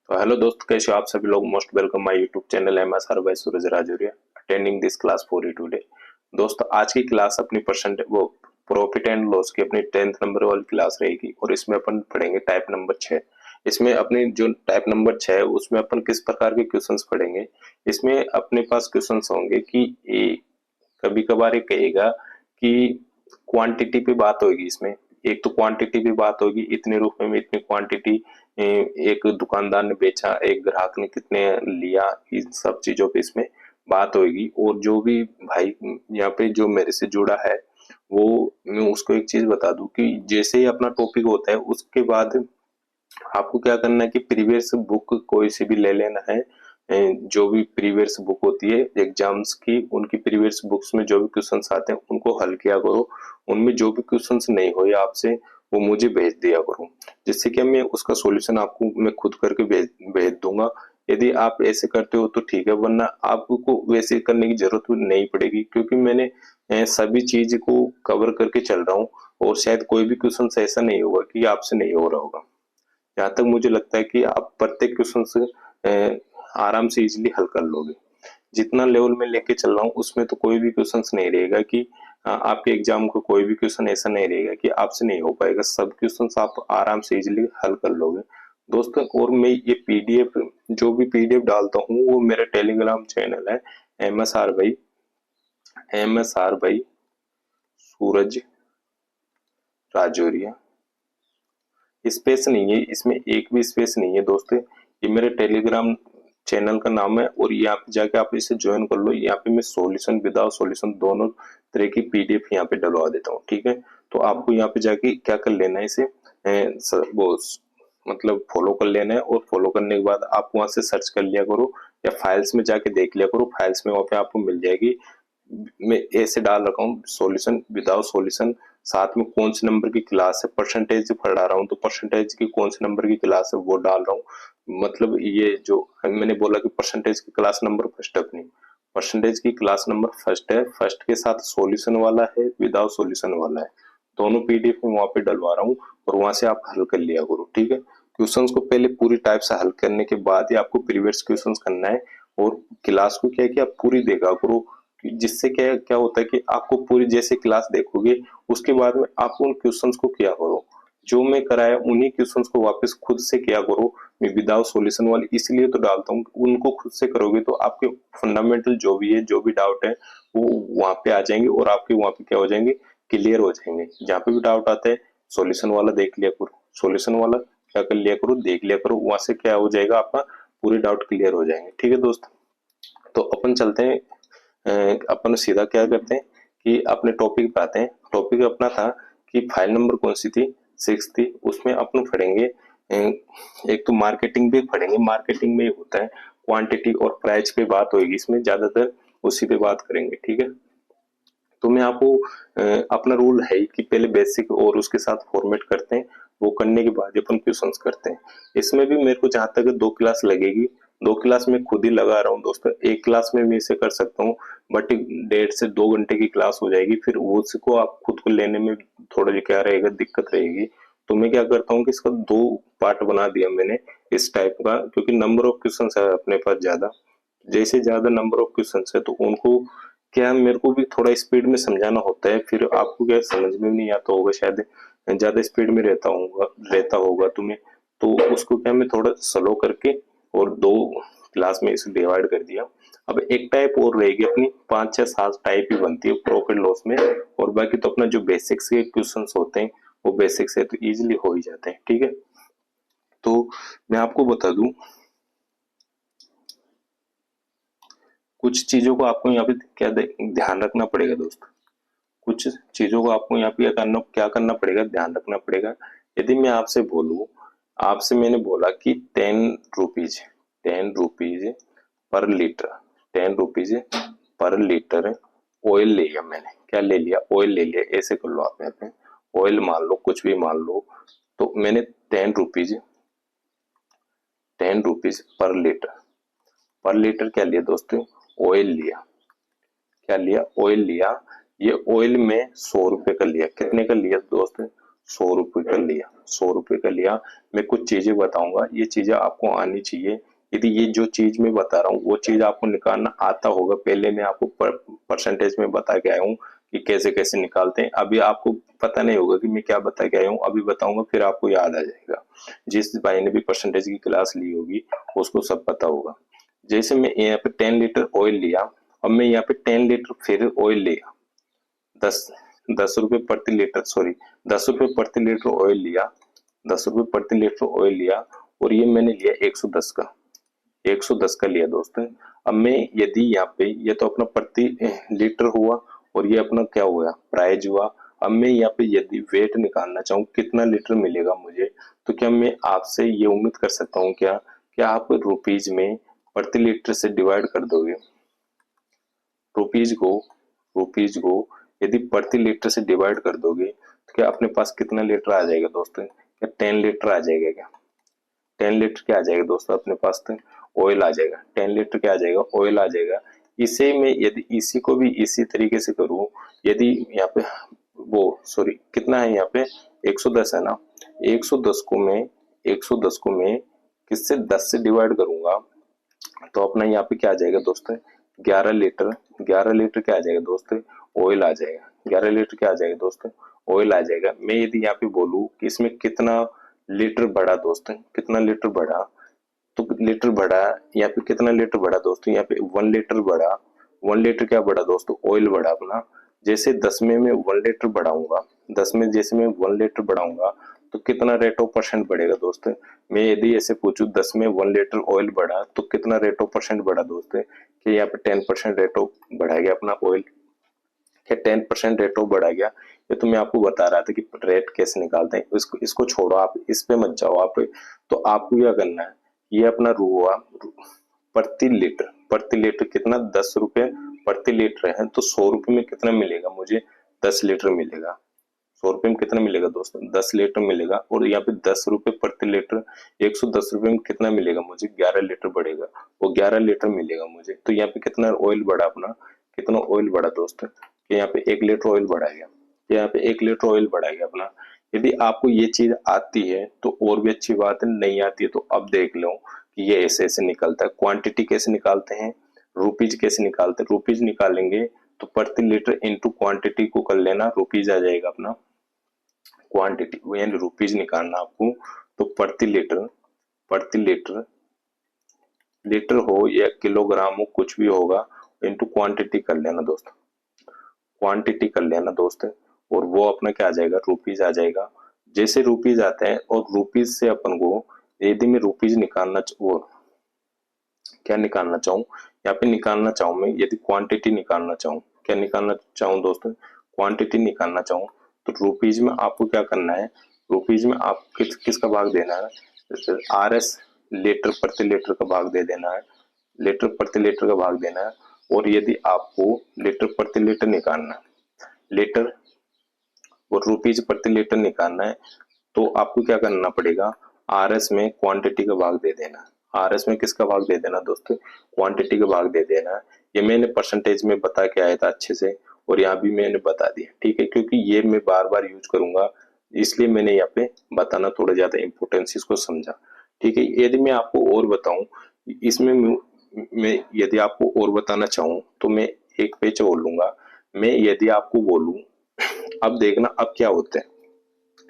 तो हेलो दोस्त, कैसे हो आप सभी लोग। Most welcome my YouTube channel M S R by Suraj Rajauriya attending this class for you today. दोस्त, आज की क्लास अपनी परसेंट वो प्रॉफिट एंड लॉस की अपनी 10th नंबर वाली क्लास रहेगी और इसमें अपन पढ़ेंगे टाइप नंबर 6। इसमें अपनी जो टाइप नंबर 6 है उसमें अपन किस प्रकार के क्वेश्चंस पढ़ेंगे। इसमें अपने पास क्वेश्चंस होंगे कि कभी कभार ये कहेगा कि क्वांटिटी पे बात होगी। इसमें एक तो क्वांटिटी पे बात होगी, इतने रुपए में इतनी क्वांटिटी एक दुकानदार ने बेचा, एक ग्राहक ने कितने लिया, इन सब चीजों पे इसमें बात होगी। और जो भी भाई यहाँ पे जो मेरे से जुड़ा है वो मैं उसको एक चीज बता दूं कि जैसे ही अपना टॉपिक होता है उसके बाद आपको क्या करना है कि प्रीवियस बुक कोई सी भी ले लेना है। जो भी प्रीवियस बुक होती है एग्जाम्स की, उनकी प्रीवियस बुक्स में जो भी क्वेश्चंस आते हैं उनको हल किया करो। उनमें जो भी क्वेश्चंस नहीं हुए आपसे वो मुझे भेज दिया करो, जिससे कि मैं उसका सॉल्यूशन आपको मैं खुद करके भेज दूंगा। यदि आप ऐसे करते हो तो ठीक है, वरना आपको वैसे करने की जरूरत नहीं पड़ेगी, क्योंकि मैंने सभी चीज को कवर करके चल रहा हूँ और शायद कोई भी क्वेश्चन ऐसा नहीं होगा कि आपसे नहीं हो रहा होगा। जहाँ तक मुझे लगता है कि आप प्रत्येक क्वेश्चन से आराम से इजीली हल कर लोगे। जितना लेवल में लेके चल रहा हूँ उसमें तो कोई भी क्वेश्चन नहीं रहेगा कि आपके एग्जाम का कोई भी क्वेश्चन ऐसा नहीं रहेगा कि आपसे नहीं हो पाएगा। सब क्वेश्चन आप आराम से इजीली हल कर लोगे दोस्तों। और मैं ये पीडीएफ, जो भी पीडीएफ डालता हूँ वो मेरा टेलीग्राम चैनल है एम एस आर भाई सूरज राजौरिया। स्पेस नहीं है इसमें, एक भी स्पेस नहीं है दोस्तों। ये मेरे टेलीग्राम चैनल का नाम है और यहाँ पे जाके आप इसे ज्वाइन कर लो। यहाँ पे मैं सॉल्यूशन विदाउट सॉल्यूशन दोनों तरह की पीडीएफ यहाँ पे डलवा देता हूँ, ठीक है। तो आपको यहाँ पे जाके क्या कर लेना है, इसे वो मतलब फॉलो कर लेना है। और फॉलो करने के बाद आप वहां से सर्च कर लिया करो या फाइल्स में जाके देख लिया करो। फाइल्स में वहाँ पे आपको मिल जाएगी। मैं ऐसे डाल रखा हूँ सॉल्यूशन विदाउट सॉल्यूशन, साथ में कौन से नंबर की क्लास है, परसेंटेज पढ़ा रहा हूँ तो परसेंटेज की कौन से नंबर की क्लास है वो डाल रहा हूँ। मतलब ये जो मैंने बोला कि परसेंटेज की क्लास नंबर फर्स्ट अपनी परसेंटेज की क्लास नंबर फर्स्ट है, फर्स्ट के साथ सॉल्यूशन वाला है, विदाउट सॉल्यूशन वाला है। दोनों पीडीएफ में वहां पे डलवा रहा हूँ और वहां से आप हल कर लिया करो, ठीक है। क्वेश्चंस को पहले पूरी टाइप से हल करने के बाद ही आपको प्रीवियस क्वेश्चंस करना है। और क्लास को क्या है कि आप पूरी देखा करो, जिससे क्या क्या होता है कि आपको पूरी जैसे क्लास देखोगे उसके बाद में आप उन क्वेश्चंस को किया करो। जो मैं कराया उन्हीं क्वेश्चंस को वापस खुद से किया करो। मैं विदाउट सॉल्यूशन वाली इसलिए तो डालता हूँ, उनको खुद से करोगे तो आपके फंडामेंटल जो भी है, जो भी डाउट है वो वहां पे आ जाएंगे और आपके वहां पे क्या हो जाएंगे, क्लियर हो जाएंगे। जहाँ पे भी डाउट आता है सॉल्यूशन वाला देख लिया करो, सॉल्यूशन वाला क्या कर लिया करो, देख लिया करो। वहां से क्या हो जाएगा, आपका पूरे डाउट क्लियर हो जाएंगे, ठीक है दोस्त। तो अपन चलते हैं, अपन सीधा क्या करते हैं कि अपने टॉपिक पे आते हैं। टॉपिक अपना था कि फाइल नंबर कौन सी थी, 6 थी। उसमें अपन पढ़ेंगे एक तो मार्केटिंग भी पढ़ेंगे। मार्केटिंग में होता है क्वांटिटी और प्राइस पे बात होगी, इसमें ज्यादातर उसी पे बात करेंगे, ठीक है। तो मैं आपको अपना रूल है कि पहले बेसिक और उसके साथ फॉर्मेट करते हैं, वो करने के बाद अपन क्वेश्चंस करते हैं। इसमें भी मेरे को जहां तक 2 क्लास लगेगी, 2 क्लास में खुद ही लगा रहा हूँ दोस्तों। एक क्लास में मैं इसे कर सकता हूँ बट 1.5 से 2 घंटे की क्लास हो जाएगी, फिर वो उसको आप खुद को लेने में थोड़ा क्या रहेगा, दिक्कत रहेगी। तो मैं क्या करता हूँ कि इसका 2 पार्ट बना दिया मैंने इस टाइप का, क्योंकि नंबर ऑफ क्वेश्चन है अपने पास ज्यादा। जैसे ज्यादा नंबर ऑफ क्वेश्चन है तो उनको क्या मेरे को भी थोड़ा स्पीड में समझाना होता है, फिर आपको क्या समझ में नहीं आता होगा शायद, ज्यादा स्पीड में रहता होगा तुम्हें। तो उसको क्या मैं थोड़ा स्लो करके और 2 क्लास में इसे डिवाइड कर दिया। अब एक टाइप और रहेगी अपनी, 5 6 7 टाइप ही बनती है प्रॉफिट लॉस में। और बाकी तो अपना जो बेसिक्स के क्वेश्चंस होते हैं वो बेसिक्स है तो इजीली हो ही जाते हैं, ठीक है। तो मैं आपको बता दूं, कुछ चीजों को आपको यहाँ पे क्या ध्यान रखना पड़ेगा दोस्त। कुछ चीजों को आपको यहाँ पे क्या करना पड़ेगा, ध्यान रखना पड़ेगा। यदि मैं आपसे बोलूं, आपसे मैंने बोला कि 10 rupees per litre, 10 rupees per litre oil ले लिया मैंने। क्या ले लिया, ऑयल ले लिया। ऐसे कर लो आप, यहाँ पे ऑयल मान लो, कुछ भी मान लो। तो मैंने 10 रुपीज पर लीटर क्या लिया दोस्तों, ऑयल लिया। क्या लिया, ऑयल लिया। ये ऑयल में 100 रुपए का लिया। कितने का लिया दोस्त, 100 रुपये का लिया, 100 रुपये का लिया। मैं कुछ चीजें बताऊंगा, ये चीजें आपको आनी चाहिए। यदि ये जो चीज मैं बता रहा हूँ वो चीज आपको निकालना आता होगा, पहले मैं आपको परसेंटेज में बता के आया हूँ कि कैसे कैसे निकालते हैं। अभी आपको पता नहीं होगा कि मैं क्या बता के आया हूँ, अभी बताऊंगा फिर आपको याद आ जाएगा। जिस भाई ने भी परसेंटेज की क्लास ली होगी उसको सब पता होगा। जैसे मैं यहाँ पे 10 लीटर ऑयल लिया, अब मैं यहाँ पे 10 लीटर फिर ऑयल लिया, 10 रुपए प्रति लीटर, सॉरी 10 रुपए प्रति लीटर ऑयल लिया, 10 रुपए प्रति लीटर ऑयल लिया, और ये मैंने लिया 110 का, 110 का लिया दोस्तों। अब मैं यदि यहाँ पे ये तो अपना प्रति लीटर हुआ और ये अपना क्या हुआ, प्राइस हुआ। अब मैं यहाँ पे यदि वेट निकालना चाहूँ कितना लीटर मिलेगा मुझे, तो क्या मैं आपसे ये उम्मीद कर सकता हूँ क्या आप रुपीज में प्रति लीटर से डिवाइड कर दोगे? रुपीज को यदि प्रति लीटर से डिवाइड कर दोगे तो क्या अपने पास कितना लीटर आ जाएगा दोस्तों? क्या 10 लीटर आ जाएगा? क्या 10 लीटर क्या आ जाएगा दोस्तों अपने पास? तो ऑयल आ जाएगा। 10 लीटर क्या आ जाएगा? ऑयल आ जाएगा। इसे में यदि इसी को भी इसी तरीके से करूं, यदि यहाँ पे वो सॉरी कितना है यहाँ पे 110 है ना, 110 को मैं किससे 10 से डिवाइड करूंगा तो अपना यहाँ पे क्या आ जाएगा दोस्तों? 11 लीटर। 11 लीटर क्या आ जाएगा दोस्तों? ऑयल आ जाएगा। 11 लीटर क्या आ जाएगा दोस्तों? ऑयल आ जाएगा। मैं यदि यहाँ पे बोलूँ कि इसमें कितना लीटर बढ़ा दोस्तों, कितना लीटर बढ़ा, तो लीटर बढ़ा यहाँ पे कितना लीटर बढ़ा दोस्तों? यहाँ पे 1 लीटर बढ़ा। 1 लीटर क्या बढ़ा दोस्तों? ऑयल बढ़ा अपना। जैसे 10 में मैं 1 लीटर बढ़ाऊंगा, 10 में जैसे मैं 1 लीटर बढ़ाऊंगा तो कितना रेट ऑफ परसेंट बढ़ेगा दोस्तों? मैं यदि ऐसे पूछूं 10 में 1 लीटर ऑयल बढ़ा तो कितना रेट ऑफ परसेंट बढ़ा दोस्तों? कि यहाँ पे 10% रेट ऑफ बढ़ा गया अपना ऑयल। क्या 10% रेट ऑफ बढ़ा गया? ये तो मैं आपको बता रहा था कि रेट कैसे निकालते हैं। इसको इसको छोड़ो, आप इस पे मत जाओ आप। तो आपको क्या करना है, ये अपना रू हुआ प्रति लीटर। प्रति लीटर कितना? 10 रुपए प्रति लीटर है, तो 100 रुपए में कितना मिलेगा मुझे? 10 लीटर मिलेगा। 100 रुपए में कितना मिलेगा दोस्तों? 10 लीटर मिलेगा। और यहाँ पे 10 रुपए प्रति लीटर, 110 रुपए में कितना मिलेगा मुझे? 11 लीटर बढ़ेगा, वो 11 लीटर मिलेगा मुझे। तो यहाँ पे कितना ऑयल बढ़ा अपना? कितना ऑयल बढ़ा दोस्तों? कि यहाँ पे 1 लीटर ऑयल बढ़ा गया। यहाँ पे 1 लीटर ऑयल बढ़ा गया अपना। यदि आपको ये चीज आती है तो और भी अच्छी बात है, नहीं आती है तो अब देख लो कि ये ऐसे ऐसे निकलता है। क्वांटिटी कैसे निकालते हैं, रुपीज कैसे निकालते हैं? रुपीज निकालेंगे तो प्रति लीटर इंटू क्वांटिटी को कर लेना, रुपीज आ जाएगा अपना। क्वांटिटी यानी रुपीज निकालना आपको, तो प्रति लीटर लीटर हो या किलोग्राम हो कुछ भी होगा, इंटू क्वांटिटी कर लेना दोस्तों, क्वांटिटी कर लेना दोस्त। और वो अपना क्या आ जाएगा? रुपीज आ जाएगा। जैसे रुपीज आता है और रुपीज से अपन को यदि मैं रुपीज निकालना वो क्या निकालना चाहूँ, यहाँ पे निकालना चाहूँ मैं यदि क्वांटिटी निकालना चाहूँ, क्या निकालना चाहूँ दोस्तों? क्वांटिटी निकालना चाहूँ तो रुपीज में आपको क्या करना है? रुपीज में आप किसका भाग देना है? RS लीटर प्रति लीटर का भाग दे देना है, लीटर प्रति लीटर का भाग देना है। और यदि आपको लीटर प्रति लीटर निकालना है, लीटर और रुपीज प्रति लीटर निकालना है, तो आपको क्या करना पड़ेगा? RS में क्वांटिटी का भाग दे देना है। RS में किसका भाग दे देना दोस्तों? क्वांटिटी का भाग दे देना है। ये मैंने परसेंटेज में बता के आया था अच्छे से, और यहाँ भी मैंने बता दिया, ठीक है? क्योंकि ये मैं बार बार यूज करूंगा, इसलिए मैंने यहाँ पे बताना थोड़ा ज्यादा इंपोर्टेंस इसको समझा, ठीक है? यदि मैं आपको और बताऊं इसमें मैं यदि आपको और बताना चाहूँ तो मैं एक पेज और लूंगा। मैं यदि आपको बोलूं, अब देखना अब क्या होता है,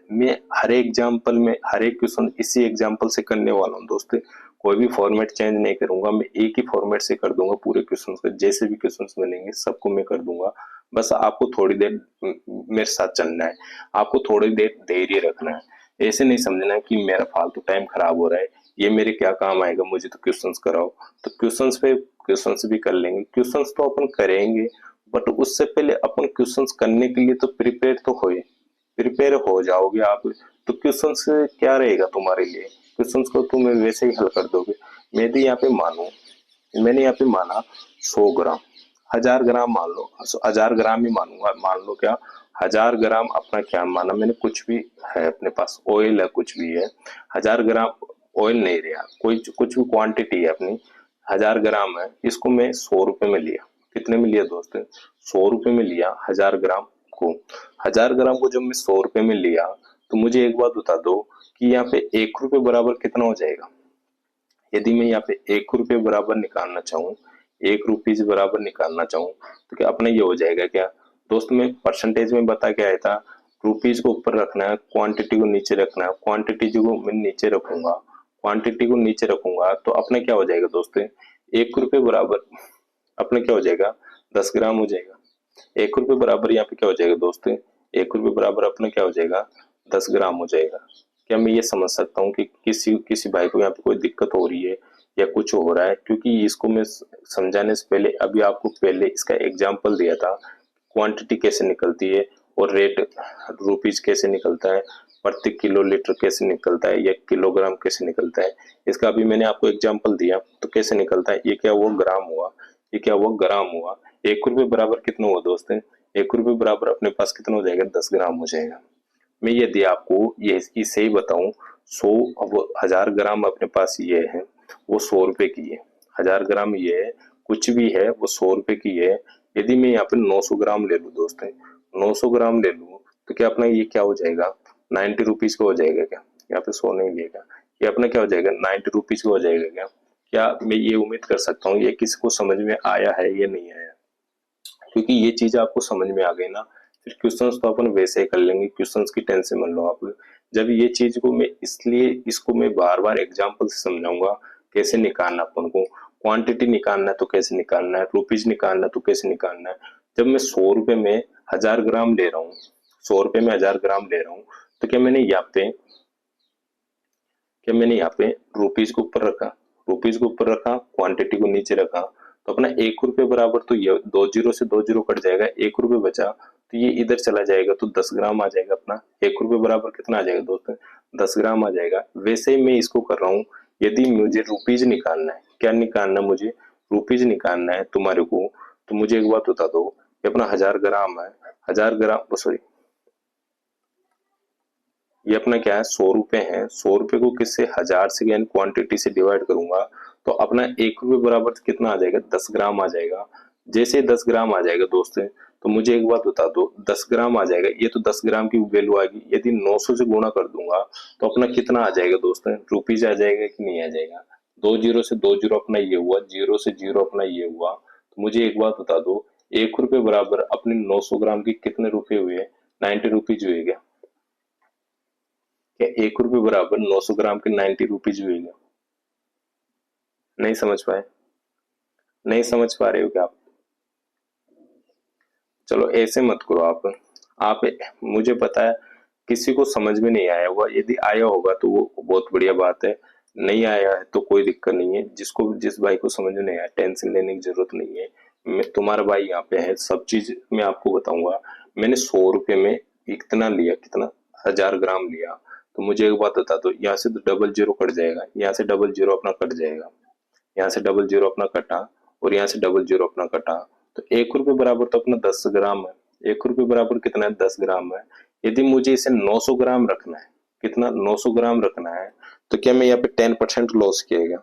मैं हर एग्जाम्पल में हर एक क्वेश्चन इसी एग्जाम्पल से करने वाला हूँ दोस्तों। कोई भी फॉर्मेट चेंज नहीं करूंगा, मैं एक ही फॉर्मेट से कर दूंगा पूरे क्वेश्चन का। जैसे भी क्वेश्चन बनेंगे सबको मैं कर दूंगा। बस आपको थोड़ी देर मेरे साथ चलना है, आपको थोड़ी देर धैर्य रखना है। ऐसे नहीं समझना है कि मेरा फालतू टाइम खराब हो रहा है, ये मेरे क्या काम आएगा, मुझे तो क्वेश्चंस कराओ। तो क्वेश्चंस पे क्वेश्चंस भी कर लेंगे, क्वेश्चंस तो अपन करेंगे, बट उससे पहले अपन क्वेश्चंस करने के लिए तो प्रिपेयर हो जाओगे आप। तो क्वेश्चन से क्या रहेगा तुम्हारे लिए, क्वेश्चन को तुम वैसे ही हल कर दोगे। मैं भी यहाँ पे मानू, मैंने यहाँ पे माना 100 ग्राम, 1000 ग्राम मान लो, 1000 ग्राम ही मानूंगा, मान लो क्या 1000 ग्राम अपना क्या माना मैंने, कुछ भी है अपने पास, ऑयल है कुछ भी है, 1000 ग्राम ऑयल नहीं रहा, कोई कुछ भी क्वांटिटी है अपनी, 1000 ग्राम है, इसको मैं 100 रुपए में लिया। कितने में लिया दोस्तों? 100 रुपए में लिया 1000 ग्राम को। 1000 ग्राम को जब मैं 100 रुपए में लिया तो मुझे एक बात बता दो कि यहाँ पे 1 रुपये बराबर कितना हो जाएगा। यदि मैं यहाँ पे 1 रुपये बराबर निकालना चाहूँ, 1 रुपीज बराबर निकालना चाहूँ, तो क्या अपना ये हो जाएगा क्या दोस्त। मैं परसेंटेज में बता के आया था, रुपीज को ऊपर रखना है, क्वांटिटी को नीचे रखना है। क्वांटिटी को मैं नीचे रखूंगा, क्वांटिटी को नीचे रखूंगा तो अपना क्या हो जाएगा दोस्त, 1 रुपये बराबर अपना क्या हो जाएगा, 10 ग्राम हो जाएगा। 1 रुपये बराबर यहाँ पे क्या हो जाएगा दोस्त, 1 रुपये बराबर अपना क्या हो जाएगा, 10 ग्राम हो जाएगा। क्या मैं ये समझ सकता हूँ कि किसी किसी भाई को यहाँ पे कोई दिक्कत हो रही है या कुछ हो रहा है, क्योंकि इसको मैं समझाने से पहले अभी आपको पहले इसका एग्जाम्पल दिया था, क्वांटिटी कैसे निकलती है और रेट रुपीज कैसे निकलता है, प्रति किलो लीटर कैसे निकलता है या किलोग्राम कैसे निकलता है। इसका अभी मैंने आपको एग्जाम्पल दिया तो कैसे निकलता है, ये क्या वो ग्राम हुआ, ये क्या वो ग्राम हुआ। 1 रुपये बराबर कितना हुआ दोस्त, 1 रुपये बराबर अपने पास कितना हो जाएगा, 10 ग्राम हो जाएगा। मैं यदि आपको ये इसकी सही बताऊं, 100 अब 1000 ग्राम अपने पास ये है, वो 100 रुपए की है। 1000 ग्राम ये है, कुछ भी है वो 100 रुपए की है। यदि मैं यहाँ पे 900 ग्राम ले लूँ दोस्त, 900 ग्राम ले लूँ तो क्या अपना ये क्या हो जाएगा, 90 रुपीज का हो जाएगा क्या। यहाँ पे 100 नहीं लेगा, ये अपना क्या हो जाएगा, 90 रुपीज का हो जाएगा क्या। क्या मैं ये उम्मीद कर सकता हूँ ये किसी को समझ में आया है या नहीं आया, क्योंकि ये चीज आपको समझ में आ गई ना, फिर क्वेश्चंस तो अपन वैसे ही कर लेंगे, क्वेश्चंस की टेंशन मत लो आप। जब ये चीज को मैं इसलिए इसको मैं बार बार एग्जांपल से समझाऊंगा, कैसे निकालना अपन को, क्वांटिटी निकालना है तो कैसे निकालना है, रुपीज निकालना है तो कैसे निकालना है। जब मैं 100 रुपए में 1000 ग्राम ले रहा हूँ, 100 रुपए में 1000 ग्राम ले रहा हूँ, तो क्या मैंने यहाँ पे रुपीज को ऊपर रखा, रुपीज को ऊपर रखा, क्वांटिटी को नीचे रखा, तो अपना 1 रुपये बराबर तो ये 2 जीरो से 2 जीरो कट जाएगा, 1 रुपये बचा तो ये इधर चला जाएगा तो 10 ग्राम आ जाएगा अपना। 1 रुपये बराबर कितना आ जाएगा दोस्तों, 10 ग्राम आ जाएगा। वैसे ही मैं इसको कर रहा हूँ, यदि मुझे रुपीज निकालना है, क्या निकालना है मुझे, रुपीज निकालना है तुम्हारे को, तो मुझे एक बात बता दो कि अपना 1000 ग्राम है, 1000 ग्राम सॉरी ये अपना क्या है, 100 रुपए है, 100 रुपए को किससे, 1000 से यानी क्वांटिटी से डिवाइड करूंगा तो अपना 1 रुपये बराबर कितना आ जाएगा, 10 ग्राम आ जाएगा। जैसे 10 ग्राम आ जाएगा दोस्तों, तो मुझे एक बात बता दो, 10 ग्राम आ जाएगा, ये तो 10 ग्राम की वैल्यू आएगी। यदि 900 से गुणा कर दूंगा तो अपना कितना आ जाएगा दोस्तों, रुपीज आ जाएगा कि नहीं आ जाएगा। 2 जीरो से 2 जीरो अपना ये हुआ, जीरो से जीरो अपना ये हुआ। तो मुझे एक बात बता दो, 1 रुपये बराबर अपने 900 ग्राम की कितने रुपए हुए, 90 रुपीज हुए क्या। क्या 1 रुपये बराबर 900 ग्राम के 90 रुपीज हुए क्या। नहीं समझ पाए, नहीं समझ पा रहे हो क्या आप। चलो ऐसे मत करो आप मुझे पता है किसी को समझ में नहीं आया होगा, यदि आया होगा तो वो बहुत बढ़िया बात है, नहीं आया है तो कोई दिक्कत नहीं है। जिसको जिस भाई को समझ में नहीं आया टेंशन लेने की जरूरत नहीं है, मैं तुम्हारा भाई यहाँ पे है, सब चीज मैं आपको बताऊंगा। मैंने 100 रुपये में इतना लिया, कितना, 1000 ग्राम लिया, तो मुझे एक बात बता दो, यहाँ से तो डबल जीरो कट जाएगा, यहाँ से डबल जीरो अपना कट जाएगा, यहाँ से डबल जीरो अपना कटा और यहाँ से डबल जीरो अपना कटा, तो 1 रुपये बराबर तो अपना 10 ग्राम है। 1 रुपये बराबर कितना है, 10 ग्राम है। यदि मुझे इसे 900 ग्राम रखना है, कितना, 900 ग्राम रखना है, तो क्या मैं यहाँ पे 10% लॉस किएगा।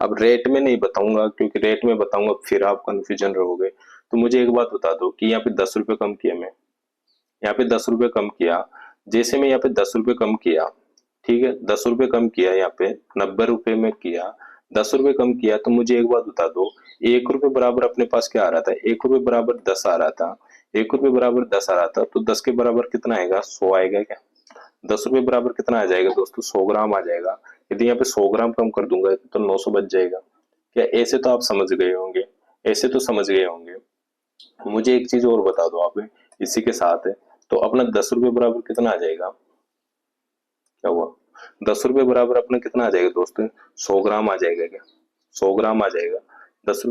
अब रेट में नहीं बताऊंगा, क्योंकि रेट में बताऊंगा फिर आप कंफ्यूजन रहोगे। तो मुझे एक बात बता दो कि यहाँ पे 10 रुपये कम किया, मैं यहाँ पे 10 रुपये कम किया, जैसे मैं यहाँ पे 10 रुपये कम किया, ठीक है, 10 रुपये कम किया, यहाँ पे 90 रुपये में किया, 10 रुपये कम किया, तो मुझे एक बात बता दो, 1 रुपये बराबर अपने पास क्या आ रहा था, 1 रुपये बराबर 10 आ रहा था, 1 रुपये बराबर 10 आ रहा था, तो 10 के बराबर कितना आएगा, 100 आएगा क्या। 10 रुपये बराबर कितना आ जाएगा दोस्तों, 100 ग्राम आ जाएगा। यदि यहाँ पे 100 ग्राम कम कर दूंगा तो 900 बच जाएगा। क्या ऐसे तो आप समझ गए होंगे, ऐसे तो समझ गए होंगे। मुझे एक चीज और बता दो आप इसी के साथ है, तो अपना 10 रुपये बराबर कितना आ जाएगा, क्या हुआ, 10 रुपये बराबर अपना कितना आ जाएगा दोस्तों, 100 ग्राम आ जाएगा क्या, 100 ग्राम आ जाएगा। 10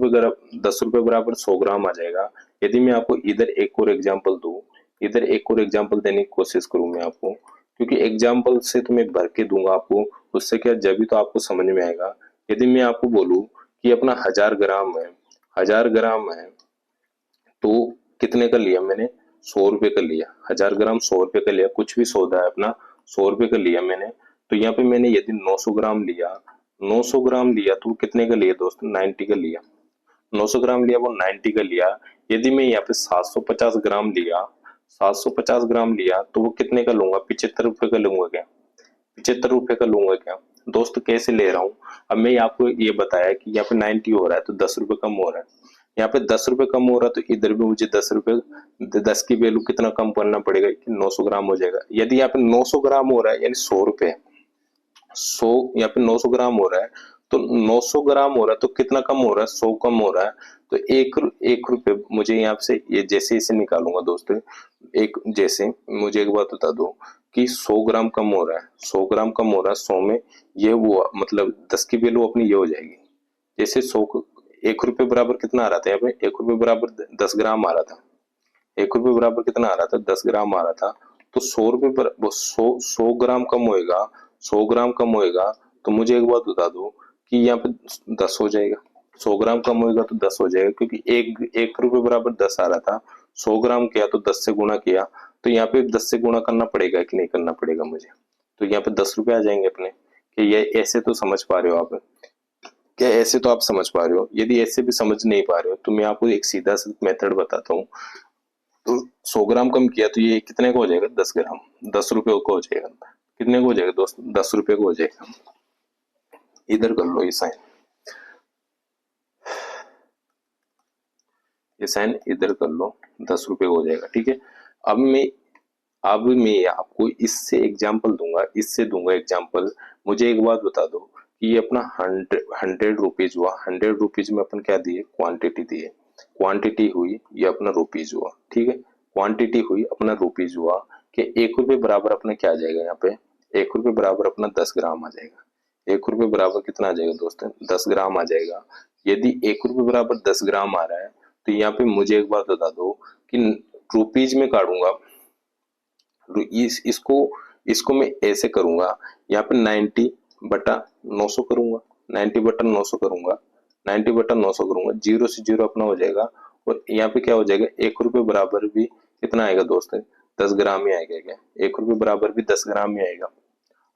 रुपये बराबर 100 ग्राम आ जाएगा। यदि मैं आपको इधर एक और एग्जांपल दूं, इधर एक और एग्जांपल देने की कोशिश करूं मैं आपको, क्योंकि एग्जांपल से तो मैं भर के दूंगा आपको, उससे क्या जब भी तो आपको समझ में आएगा। यदि मैं आपको बोलूं कि अपना 1000 ग्राम है, 1000 ग्राम है, तो कितने का लिया मैंने, 100 रुपये का लिया, 1000 ग्राम 100 रुपये का लिया, कुछ भी सौदा है अपना 100 रुपये का लिया मैंने। तो यहाँ पे मैंने यदि 900 ग्राम लिया, 900 ग्राम लिया तो कितने का लिया दोस्तों, 90 का लिया, 900 ग्राम लिया वो 90 का लिया। यदि मैं यहाँ पे 750 ग्राम लिया, 750 ग्राम लिया तो वो कितने का लूंगा, 75 रुपए का लूंगा क्या, 75 रुपए का लूंगा क्या दोस्त, कैसे ले रहा हूँ। अब मैं आपको ये बताया कि यहाँ पे 90 हो रहा है तो 10 रुपए कम हो रहा है, यहाँ पे 10 रुपए कम हो रहा है तो इधर भी मुझे 10 रुपए, 10 की वैल्यू कितना कम करना पड़ेगा कि 900 ग्राम हो जाएगा। यदि यहाँ पे 900 ग्राम हो रहा है यानी 100 रुपए, 100 यहाँ पे 900 ग्राम हो रहा है तो 900 ग्राम हो रहा है तो कितना कम हो रहा है, 100 कम हो रहा है। तो एक रुपए मुझे यहाँ से ये जैसे इसे निकालूंगा दोस्तों, एक जैसे मुझे एक बात बता दो कि 100 ग्राम कम हो रहा है, 100 ग्राम कम हो रहा है 100 में, ये वो मतलब 10 की वैल्यू अपनी ये हो जाएगी। जैसे 100 एक रुपए बराबर कितना आ रहा था, यहाँ पे एक रुपए बराबर 10 ग्राम आ रहा था, एक रुपए बराबर कितना आ रहा था, 10 ग्राम आ रहा था। तो 100 रुपए पर वो 100 ग्राम कम होएगा, 100 ग्राम कम होएगा तो मुझे एक बात बता दो कि यहाँ पे 10 हो जाएगा, 100 ग्राम कम होएगा तो 10 हो जाएगा, क्योंकि एक रुपए बराबर 10 आ रहा था, 100 ग्राम किया तो 10 से गुणा किया, तो यहाँ पे 10 से गुणा करना पड़ेगा कि नहीं करना पड़ेगा मुझे, तो यहाँ पे 10 रुपए आ जाएंगे अपने। कि ये ऐसे तो समझ पा रहे हो आप, क्या ऐसे तो आप समझ पा रहे हो। यदि ऐसे भी समझ नहीं पा रहे हो तो मैं आपको एक सीधा सा मेथड बताता हूँ। तो 100 ग्राम कम किया तो ये कितने का हो जाएगा, 10 ग्राम, 10 रुपए का हो जाएगा। कितने का हो जाएगा दोस्त, 10 रुपए का हो जाएगा। इधर कर लो ये साइन, ये साइन इधर कर लो, 10 रुपए का हो जाएगा। ठीक है, अब मैं आपको इससे एग्जाम्पल दूंगा, इससे दूंगा एग्जाम्पल। मुझे एक बात बता दो कि ये अपना 100 रुपीज हुआ, 100 रुपीज में अपन क्या दिए, क्वांटिटी दिए, क्वांटिटी हुई ये अपना रुपीज हुआ। ठीक है, क्वांटिटी हुई अपना रुपीज हुआ कि 1 रुपए बराबर अपना क्या आ जाएगा, यहाँ पे 1 रुपए बराबर अपना 10 ग्राम आ जाएगा। 1 रुपए बराबर कितना आ जाएगा दोस्तों, 10 ग्राम आ जाएगा। यदि 1 रुपए बराबर 10 ग्राम आ रहा है तो यहाँ पे मुझे एक बात बता दो कि रुपीज में काटूंगा, इसको इसको मैं ऐसे करूंगा, यहाँ पे 90/900 करूंगा, 90/900 करूंगा, 90/900 करूंगा, जीरो से जीरो अपना हो जाएगा। और यहाँ पे क्या हो जाएगा, 1 रुपए बराबर भी कितना आएगा दोस्त, 10 ग्राम ही आएगा क्या, 1 रुपए बराबर भी 10 ग्राम ही आएगा,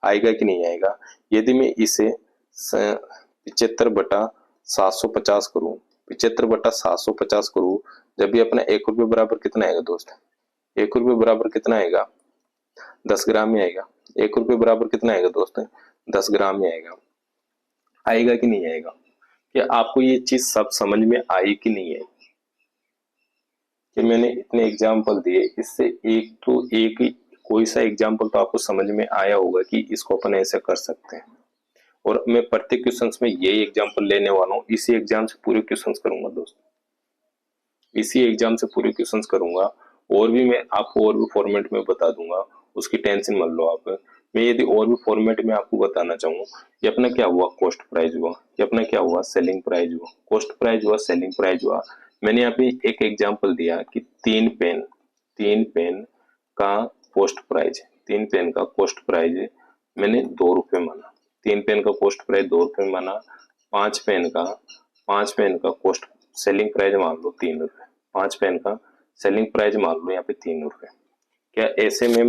आएगा कि नहीं आएगा। यदि मैं इसे 75/750 करूं, 75/750 करूं, जब भी अपना 1 रुपए बराबर कितना आएगा दोस्त, 1 रुपए बराबर कितना आएगा, 10 ग्राम ही आएगा। 1 रुपए बराबर कितना आएगा दोस्त, 10 ग्राम ही आएगा, आएगा कि नहीं आएगा। क्या आपको ये चीज सब समझ में आई कि नहीं है, कि मैंने इतने एग्जाम्पल दिए, इससे एक तो एक ही कोई सा एग्जाम्पल तो आपको समझ में आया होगा कि इसको अपन ऐसे कर सकते हैं। और मैं प्रत्येक क्वेश्चंस में यही एग्जाम्पल लेने वाला हूँ, इसी एग्जाम से पूरे क्वेश्चंस करूंगा दोस्त, इसी एग्जाम से पूरे क्वेश्चंस करूंगा। और भी मैं आपको और भी फॉर्मेट में बता दूंगा, उसकी टेंशन मत लो आप। मैं यदि और भी फॉर्मेट में आपको बताना चाहूँ, ये अपना क्या हुआ, कॉस्ट प्राइस हुआ, ये अपना क्या हुआ, सेलिंग प्राइस हुआ, कॉस्ट प्राइस हुआ, सेलिंग प्राइस हुआ। मैंने यहाँ पे एक एग्जाम्पल दिया कि 3 पेन का कॉस्ट प्राइस, 3 पेन का कॉस्ट प्राइस मैंने 2 रुपए माना, 3 पेन का कॉस्ट प्राइस 2 रुपए माना। 5 पेन का कॉस्ट सेलिंग प्राइस मान लो 3 रुपए, 5 पेन का सेलिंग प्राइस मान लो यहाँ पे 3 रुपए। क्या ऐसे में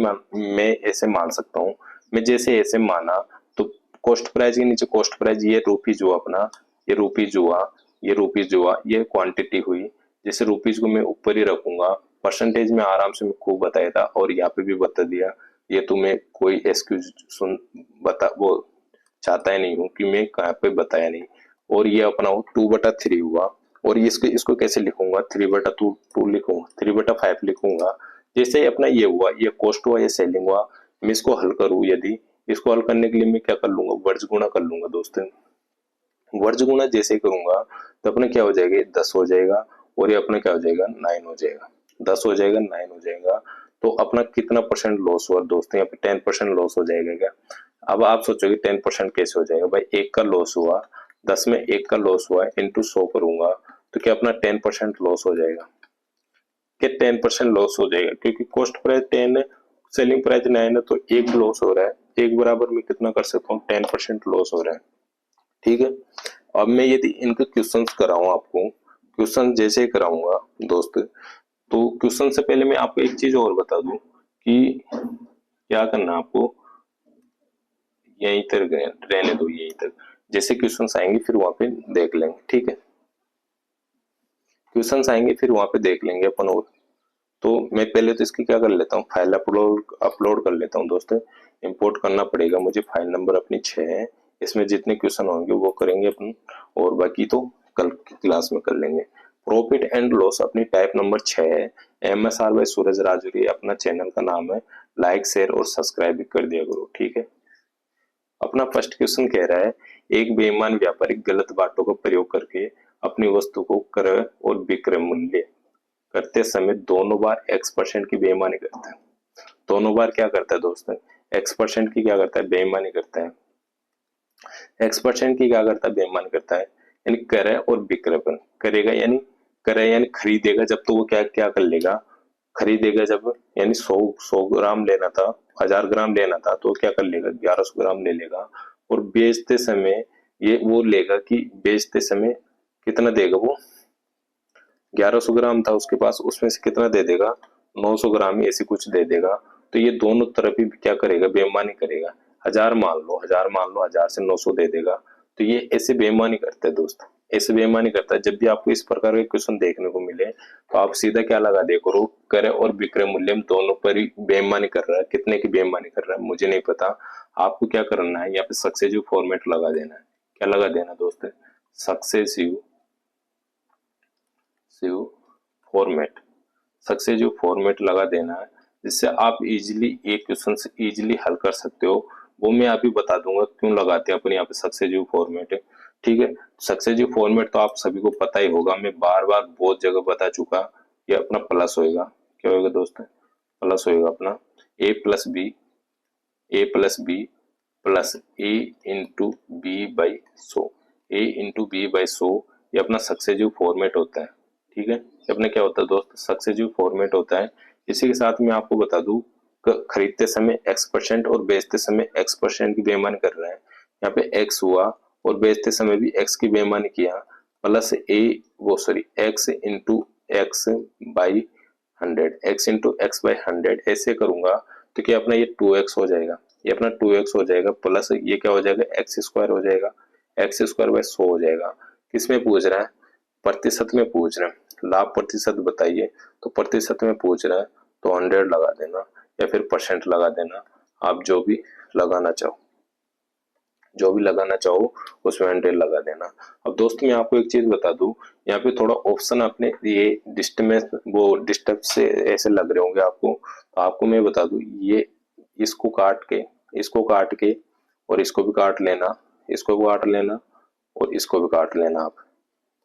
मैं ऐसे मान सकता हूँ, मैं जैसे ऐसे माना तो कॉस्ट प्राइस के नीचे कॉस्ट प्राइस, ये रुपीज हुआ अपना, ये रुपीज हुआ, ये रुपीज हुआ, ये क्वांटिटी हुई। जैसे रुपीज को मैं ऊपर ही रखूंगा, परसेंटेज में आराम से मैं खूब बताया था और यहाँ पे भी बता दिया। ये तो मैं कोई एक्सक्यूज सुन बता वो चाहता ही नहीं हूँ कि मैं कहाँ पे बताया नहीं। और ये अपना 2/3 हुआ, और इसको इसको कैसे लिखूंगा, 3/2 लिखूंगा, 3/5 लिखूंगा। जैसे ही अपना ये हुआ, ये कॉस्ट हुआ, ये सेलिंग हुआ। मैं इसको हल करूँ, यदि इसको हल करने के लिए मैं क्या कर लूंगा, वर्ज गुणा कर लूंगा दोस्तों। वर्ज गुणा जैसे ही करूंगा तो अपना क्या हो जाएगा, 10 हो जाएगा, और ये अपना क्या हो जाएगा, 9 हो जाएगा, 10 हो जाएगा, 9 हो जाएगा। तो अपना कितना परसेंट लॉस हुआ दोस्तों, यहाँ पे 10% लॉस हो जाएगा क्या। अब आप सोचोगे 10% कैसे हो जाएगा, भाई एक का लॉस हुआ, 10 में एक का लॉस हुआ, इंटू 100 करूंगा तो क्या अपना 10% लॉस हो जाएगा, क्या 10% लॉस हो जाएगा, क्योंकि कॉस्ट प्राइस 10 है, सेलिंग प्राइस 9 है, तो एक लॉस हो रहा है, एक बराबर मैं कितना कर सकता हूँ, 10% लॉस हो रहा है। ठीक है, अब मैं यदि इनके क्वेश्चंस कराऊं आपको, क्वेश्चन जैसे ही कराऊंगा दोस्त, तो क्वेश्चन से पहले मैं आपको एक चीज और बता दूं कि क्या करना है आपको, यहीं तक रहने दो, यहीं तक, जैसे क्वेश्चंस आएंगे फिर वहां पे देख लेंगे। ठीक है, क्वेश्चंस आएंगे फिर वहां पे देख लेंगे अपन। और तो मैं पहले तो इसकी क्या कर लेता हूँ, फाइल अपलोड कर लेता हूँ दोस्तों। इंपोर्ट करना पड़ेगा मुझे, फाइल नंबर अपनी 6 है, इसमें जितने क्वेश्चन होंगे वो करेंगे अपन, और बाकी तो कल की क्लास में कर लेंगे। प्रॉफिट एंड लॉस अपनी टाइप नंबर 6 है, MSR बाय सूरज राजौरी अपना चैनल का नाम है। लाइक शेयर और सब्सक्राइब भी कर दिया करो, ठीक है। अपना फर्स्ट क्वेश्चन कह रहा है, एक बेईमान व्यापारी गलत बातों का प्रयोग करके अपनी वस्तु को क्रय और विक्रय मूल्य करते समय दोनों बार X% की बेईमानी करता है। दोनों बार क्या करता है दोस्तों, X% की क्या करता है, बेईमानी करता है। X% की क्या करता है, बेईमानी करता है, यानी क्रय और विक्रय पर करेगा, यानी क्रय यानी खरीदेगा जब, तो वो क्या क्या कर लेगा, खरीदेगा जब, यानी 100 ग्राम लेना था, 1000 ग्राम लेना था, तो क्या कर लेगा, 1100 ग्राम ले लेगा। और बेचते समय ये वो लेगा कि बेचते समय कितना देगा, वो 1100 ग्राम था उसके पास, उसमें से कितना दे देगा, 900 ग्राम ही ऐसी कुछ दे देगा। तो ये दोनों तरफ ही क्या करेगा, बेईमानी करेगा। 1000 मान लो, 1000 से 900 दे देगा। तो ये ऐसे बेईमानी करता है दोस्त, ऐसे बेईमानी करता है। जब भी आपको इस प्रकार के क्वेश्चन देखने को मिले तो आप सीधा क्या लगा दे करो, क्रय और विक्रय मूल्य दोनों पर ही बेईमानी कर रहा है। कितने की बेईमानी कर रहा है मुझे नहीं पता, आपको क्या करना है, यहाँ पे सक्सेसिव फॉर्मेट लगा देना है। क्या लगा देना दोस्त, सक्सेसिव फॉर्मेट, सक्सेसिव फॉर्मेट लगा देना है, जिससे आप इजीली एक क्वेश्चन से इजीली हल कर सकते हो। वो मैं अभी बता दूंगा क्यों लगाते हैं अपन यहाँ पे सक्सेसिव फॉर्मेट, ठीक है। सक्सेसिव फॉर्मेट तो आप सभी को पता ही होगा, मैं बार बार बहुत जगह बता चुका। ये अपना प्लस होएगा, क्या होएगा दोस्त, प्लस होएगा अपना A+B plus A into B by 100, A into B by 100, ये अपना सक्सेसिव फॉर्मेट होता है, ठीक है। ये अपने क्या होता है दोस्त, सक्सेसिव फॉर्मेट होता है। इसी के साथ मैं आपको बता दूं, खरीदते समय X% और बेचते समय X% की बेईमानी कर रहे हैं। यहाँ पे X हुआ और बेचते समय भी X की बेईमानी किया, plus X into x by 100, X into x by 100 ऐसे करूंगा तो क्या अपना ये 2X हो जाएगा, ये अपना 2X हो जाएगा, प्लस ये क्या हो जाएगा, X² हो जाएगा, X² बाई 100 हो जाएगा। किसमें पूछ रहा है, प्रतिशत में पूछ रहे हैं, लाभ प्रतिशत बताइए, तो प्रतिशत में पूछ रहा है तो 100 लगा देना या फिर परसेंट लगा देना, आप जो भी लगाना चाहो, जो भी लगाना चाहो उसमें 100 लगा देना। अब दोस्तों मैं आपको एक चीज बता दूं, यहाँ पे थोड़ा ऑप्शन अपने ये डिस्टर्ब से ऐसे लग रहे होंगे आपको, तो आपको मैं बता दूं, ये इसको काट के और इसको भी काट लेना, इसको भी काट लेना और इसको भी काट लेना, आप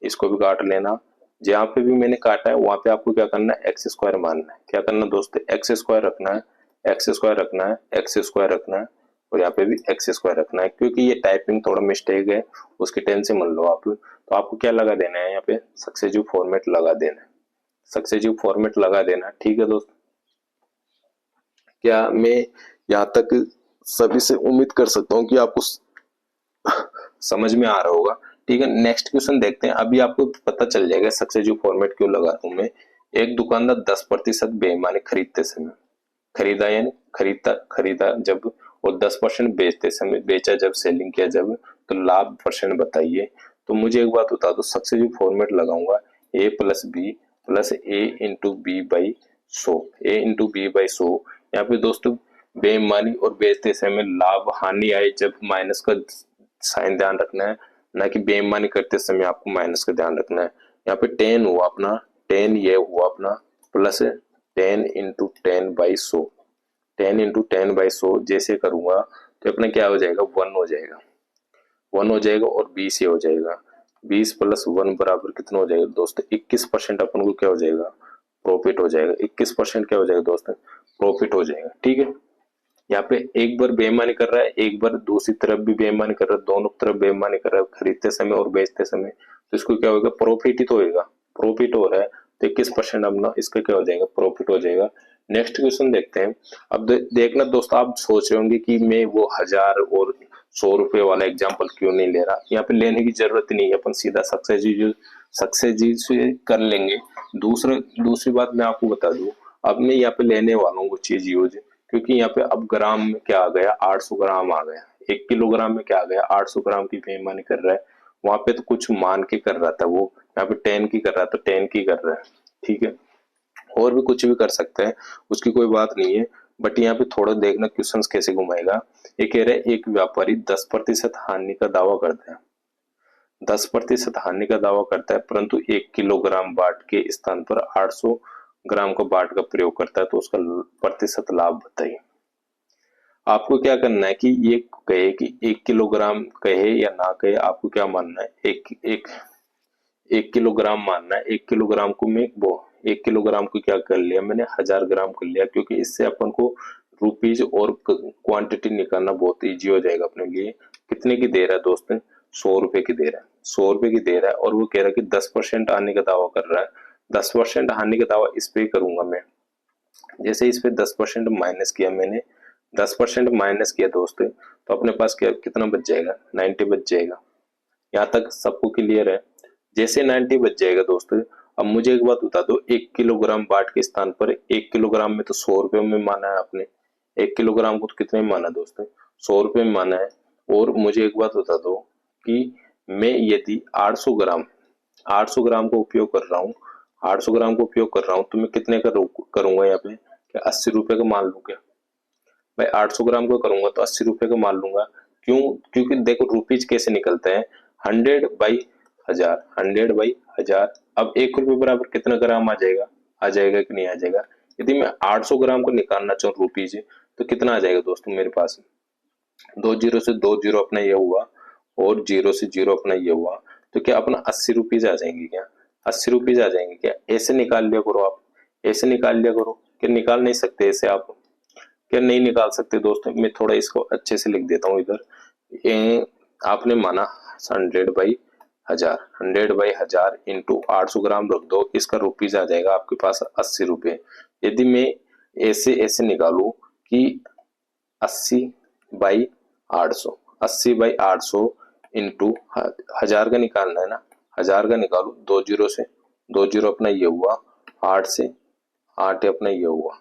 इसको भी काट लेना। जहाँ पे भी मैंने काटा है वहां पे आपको क्या करना है, X² मानना है। क्या करना दोस्तों, X² रखना है, X² रखना है, X² रखना है, और यहाँ पे भी X² रखना है। क्योंकि ये टाइपिंग थोड़ा मिस्टेक है, उसकी टेंशन मत लो आप। तो आपको क्या लगा देना है, यहाँ पे सक्सेसिव फॉर्मेट लगा देना है, सक्सेसिव फॉर्मेट लगा देना, ठीक है दोस्त। क्या मैं यहाँ तक सभी से उम्मीद कर सकता हूँ कि आपको समझ में आ रहा होगा, ठीक है। नेक्स्ट क्वेश्चन देखते हैं। अभी आपको पता चल जाएगा सक्सेसिव फॉर्मेट क्यों लगा रहा हूं मैं। एक दुकानदार 10% बेईमानी खरीदते समय खरीदा, यानी खरीदा जब, और 10% बेचते समय बेचा जब, सेलिंग किया जब, तो लाभ परसेंट बताइए। तो मुझे एक बात बता दो, सक्सेसिव फॉर्मेट लगाऊंगा A+B plus A into B by 100, A into B by 100। यहाँ पे दोस्तों बेईमानी और बेचते समय लाभ हानि आए जब माइनस का साइन ध्यान रखना है, ना कि बेईमानी करते समय आपको माइनस का ध्यान रखना है। यहाँ पे 10 हुआ अपना, 10 ये हुआ अपना, plus 10 into 10 by 100, 10 into 10 by 100 जैसे करूंगा तो अपना क्या हो जाएगा, 1 हो जाएगा, 1 हो जाएगा, और 20 ये हो जाएगा। 20 प्लस 1 बराबर कितना हो जाएगा दोस्तों, 21% अपन को क्या हो जाएगा, प्रॉफिट हो जाएगा। 21% क्या हो जाएगा दोस्तों, प्रॉफिट हो जाएगा, ठीक है। यहाँ पे एक बार बेईमानी कर रहा है, एक बार दूसरी तरफ भी बेईमानी कर रहा है, दोनों तरफ बेईमानी कर रहा है, खरीदते समय और बेचते समय, तो इसको क्या होगा, प्रॉफिट ही तो होगा, प्रॉफिट हो रहा है तो 21% अपना इसका क्या हो जाएगा, प्रॉफिट हो जाएगा। नेक्स्ट क्वेश्चन देखते हैं। अब देखना दोस्तों, आप सोच रहे होंगे कि मैं वो 1000 और 100 रुपए वाला एग्जाम्पल क्यों नहीं ले रहा। यहाँ पे लेने की जरूरत नहीं है, अपन सीधा सक्सेसिव से कर लेंगे। दूसरी बात मैं आपको बता दूं, अब मैं यहाँ पे लेने वाला हूँ वो चीज यूज, क्योंकि यहाँ पे अब ग्राम में क्या आ गया, 800 ग्राम आ गया। 1 किलोग्राम में क्या आ गया, 800 ग्राम की बेईमानी कर रहा है। वहां पे तो कुछ मान के कर रहा था वो, यहाँ पे 10 की कर रहा है तो 10 की कर रहा है, ठीक है। और भी कुछ भी कर सकते हैं, उसकी कोई बात नहीं है। बट यहाँ पे थोड़ा देखना क्वेश्चंस कैसे घुमाएगा। ये कह रहे हैं एक व्यापारी 10% हानि का दावा करता है, 10% हानि का दावा करता है, परंतु 1 किलोग्राम बाट के स्थान पर 800 ग्राम का बाट का प्रयोग करता है, तो उसका प्रतिशत लाभ बताइए। आपको क्या करना है कि ये कहे कि 1 किलोग्राम कहे या ना कहे, आपको क्या मानना है, एक किलोग्राम मानना है। 1 किलोग्राम को मैं वो 1 किलोग्राम को क्या कर लिया मैंने, 1000 ग्राम कर लिया, क्योंकि इससे अपन को रुपीज और क्वांटिटी निकालना बहुत इजी हो जाएगा अपने लिए। कितने की दे रहा है दोस्तों, 100 रुपए की दे रहा है, 100 रुपए की दे रहा है, और वो कह रहा है कि 10% आने का दावा कर रहा है। 10% हानि का दावा इस पे करूंगा मैं। जैसे इस पे 10% माइनस किया मैंने, 10% माइनस किया दोस्तों, तो अपने पास क्या कितना बच जाएगा, 90 बच जाएगा। यहाँ तक सबको क्लियर है। जैसे 90 बच जाएगा दोस्तों, अब मुझे एक बात बता दो, 1 किलोग्राम बाट के स्थान पर 1 किलोग्राम में तो 100 रुपये में माना है आपने, 1 किलोग्राम को तो कितने में माना दोस्तों, 100 रुपये में माना है। और मुझे एक बात बता दो कि मैं यदि 800 ग्राम का उपयोग कर रहा हूँ, 800 ग्राम का उपयोग कर रहा हूँ, तो मैं कितने का करूंगा यहाँ पे, क्या 80 रुपए का मान लूँ क्या भाई। 800 ग्राम का करूंगा तो 80 रुपए का मान लूंगा। क्यों, क्योंकि देखो रुपीज कैसे निकलते हैं, 100/1000, 100/1000। अब 1 रुपये बराबर कितना ग्राम आ जाएगा कि नहीं आ जाएगा। यदि मैं 800 ग्राम को निकालना चाहूँ रुपीज, तो कितना आ जाएगा दोस्तों मेरे पास, 2 जीरो से 2 जीरो अपना ये हुआ, और 0 से 0 अपना ये हुआ, तो क्या अपना 80 रुपीज आ जाएंगे क्या, 80 रुपीज आ जाएंगे क्या। ऐसे निकाल लिया करो आप, ऐसे निकाल लिया करो। क्या निकाल नहीं सकते ऐसे आप, क्या नहीं निकाल सकते दोस्तों। मैं थोड़ा इसको अच्छे से लिख देता हूँ इधर। आपने माना 100/1000, 100/1000 इंटू 800 ग्राम रख दो, इसका रुपीज आ जाएगा आपके पास 80 रुपये। यदि मैं ऐसे ऐसे निकालू कि 80/800, 80/800 इंटू 1000 का निकालना है ना, 1000 का निकालू, 2 जीरो से 2 जीरो अपना ये हुआ, 8 से 8 अपना ये हुआ,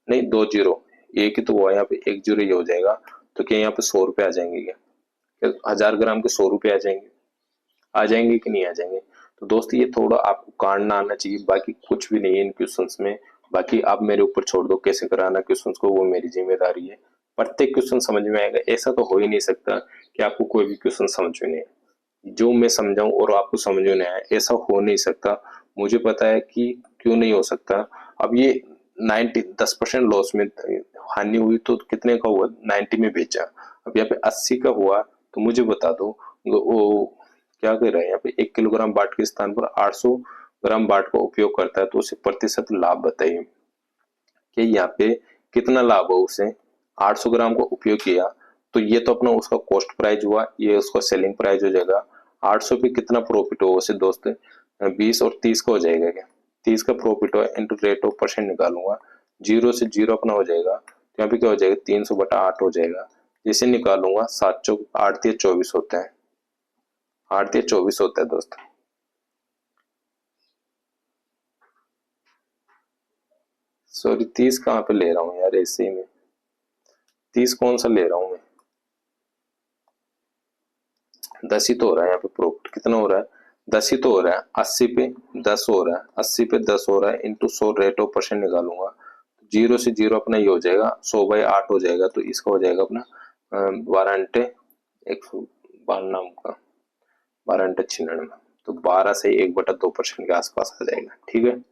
नहीं 2 जीरो, एक ही तो हुआ यहाँ पे, 1 जीरो ये हो जाएगा। तो क्या यहाँ पे 100 रुपए आ जाएंगे क्या, 1000 ग्राम के 100 रुपए आ जाएंगे कि नहीं आ जाएंगे। तो दोस्त ये थोड़ा आपको काटना आना चाहिए, बाकी कुछ भी नहीं है इन क्वेश्चंस में। बाकी आप मेरे ऊपर छोड़ दो कैसे कराना क्वेश्चंस को, वो मेरी जिम्मेदारी है। प्रत्येक क्वेश्चन समझ में आएगा ऐसा तो हो ही नहीं सकता कि आपको कोई भी क्वेश्चन समझ में नहीं आए। जो मैं समझाऊं और आपको समझ में नहीं आए, ऐसा हो नहीं सकता। मुझे पता है कि क्यों नहीं हो सकता। अब ये 10% लॉस में हानि हुई, तो कितने का हुआ, 90 में बेचा। अब यहाँ पे 80 का हुआ, तो मुझे बता दो वो क्या कह रहा है यहाँ पे, 1 किलोग्राम बाट के स्थान पर 800 ग्राम बाट का उपयोग करता है, तो उसे प्रतिशत लाभ बताइए कि यहाँ पे कितना लाभ हो उसे। 800 ग्राम का उपयोग किया, तो ये तो अपना उसका कॉस्ट प्राइस हुआ, ये उसका सेलिंग प्राइस हो जाएगा। 800 पे कितना प्रॉफिट हो उसे दोस्त, 20 और 30 का हो जाएगा क्या, 30 का प्रॉफिट हो इंटू रेट ऑफ परसेंट निकालूंगा, 0 से 0 अपना हो जाएगा, तो यहाँ पे क्या हो जाएगा, 300/8 हो जाएगा। जिसे निकालूंगा 7 8 या 24 होता है, 8 या 24 होता है दोस्त। सॉरी 30 कहाँ पे ले रहा हूँ यार, ऐसे ही में 30 कौन सा ले रहा हूँ मैं, 10 ही तो हो रहा है यहाँ पे। प्रॉफिट कितना हो रहा है, 10 ही तो हो रहा है। 80 पे 10 हो रहा है, 80 पे 10 हो रहा है, इंटू 100 रेट ऑफ परसेंट निकालूंगा, 0 से 0 अपना ये हो जाएगा, 100/8 हो जाएगा, तो इसका हो जाएगा अपना 12 अंटे 152 नाम का, 12 अंटे 96, तो 12 से 1/2% के आसपास आ जाएगा। ठीक है,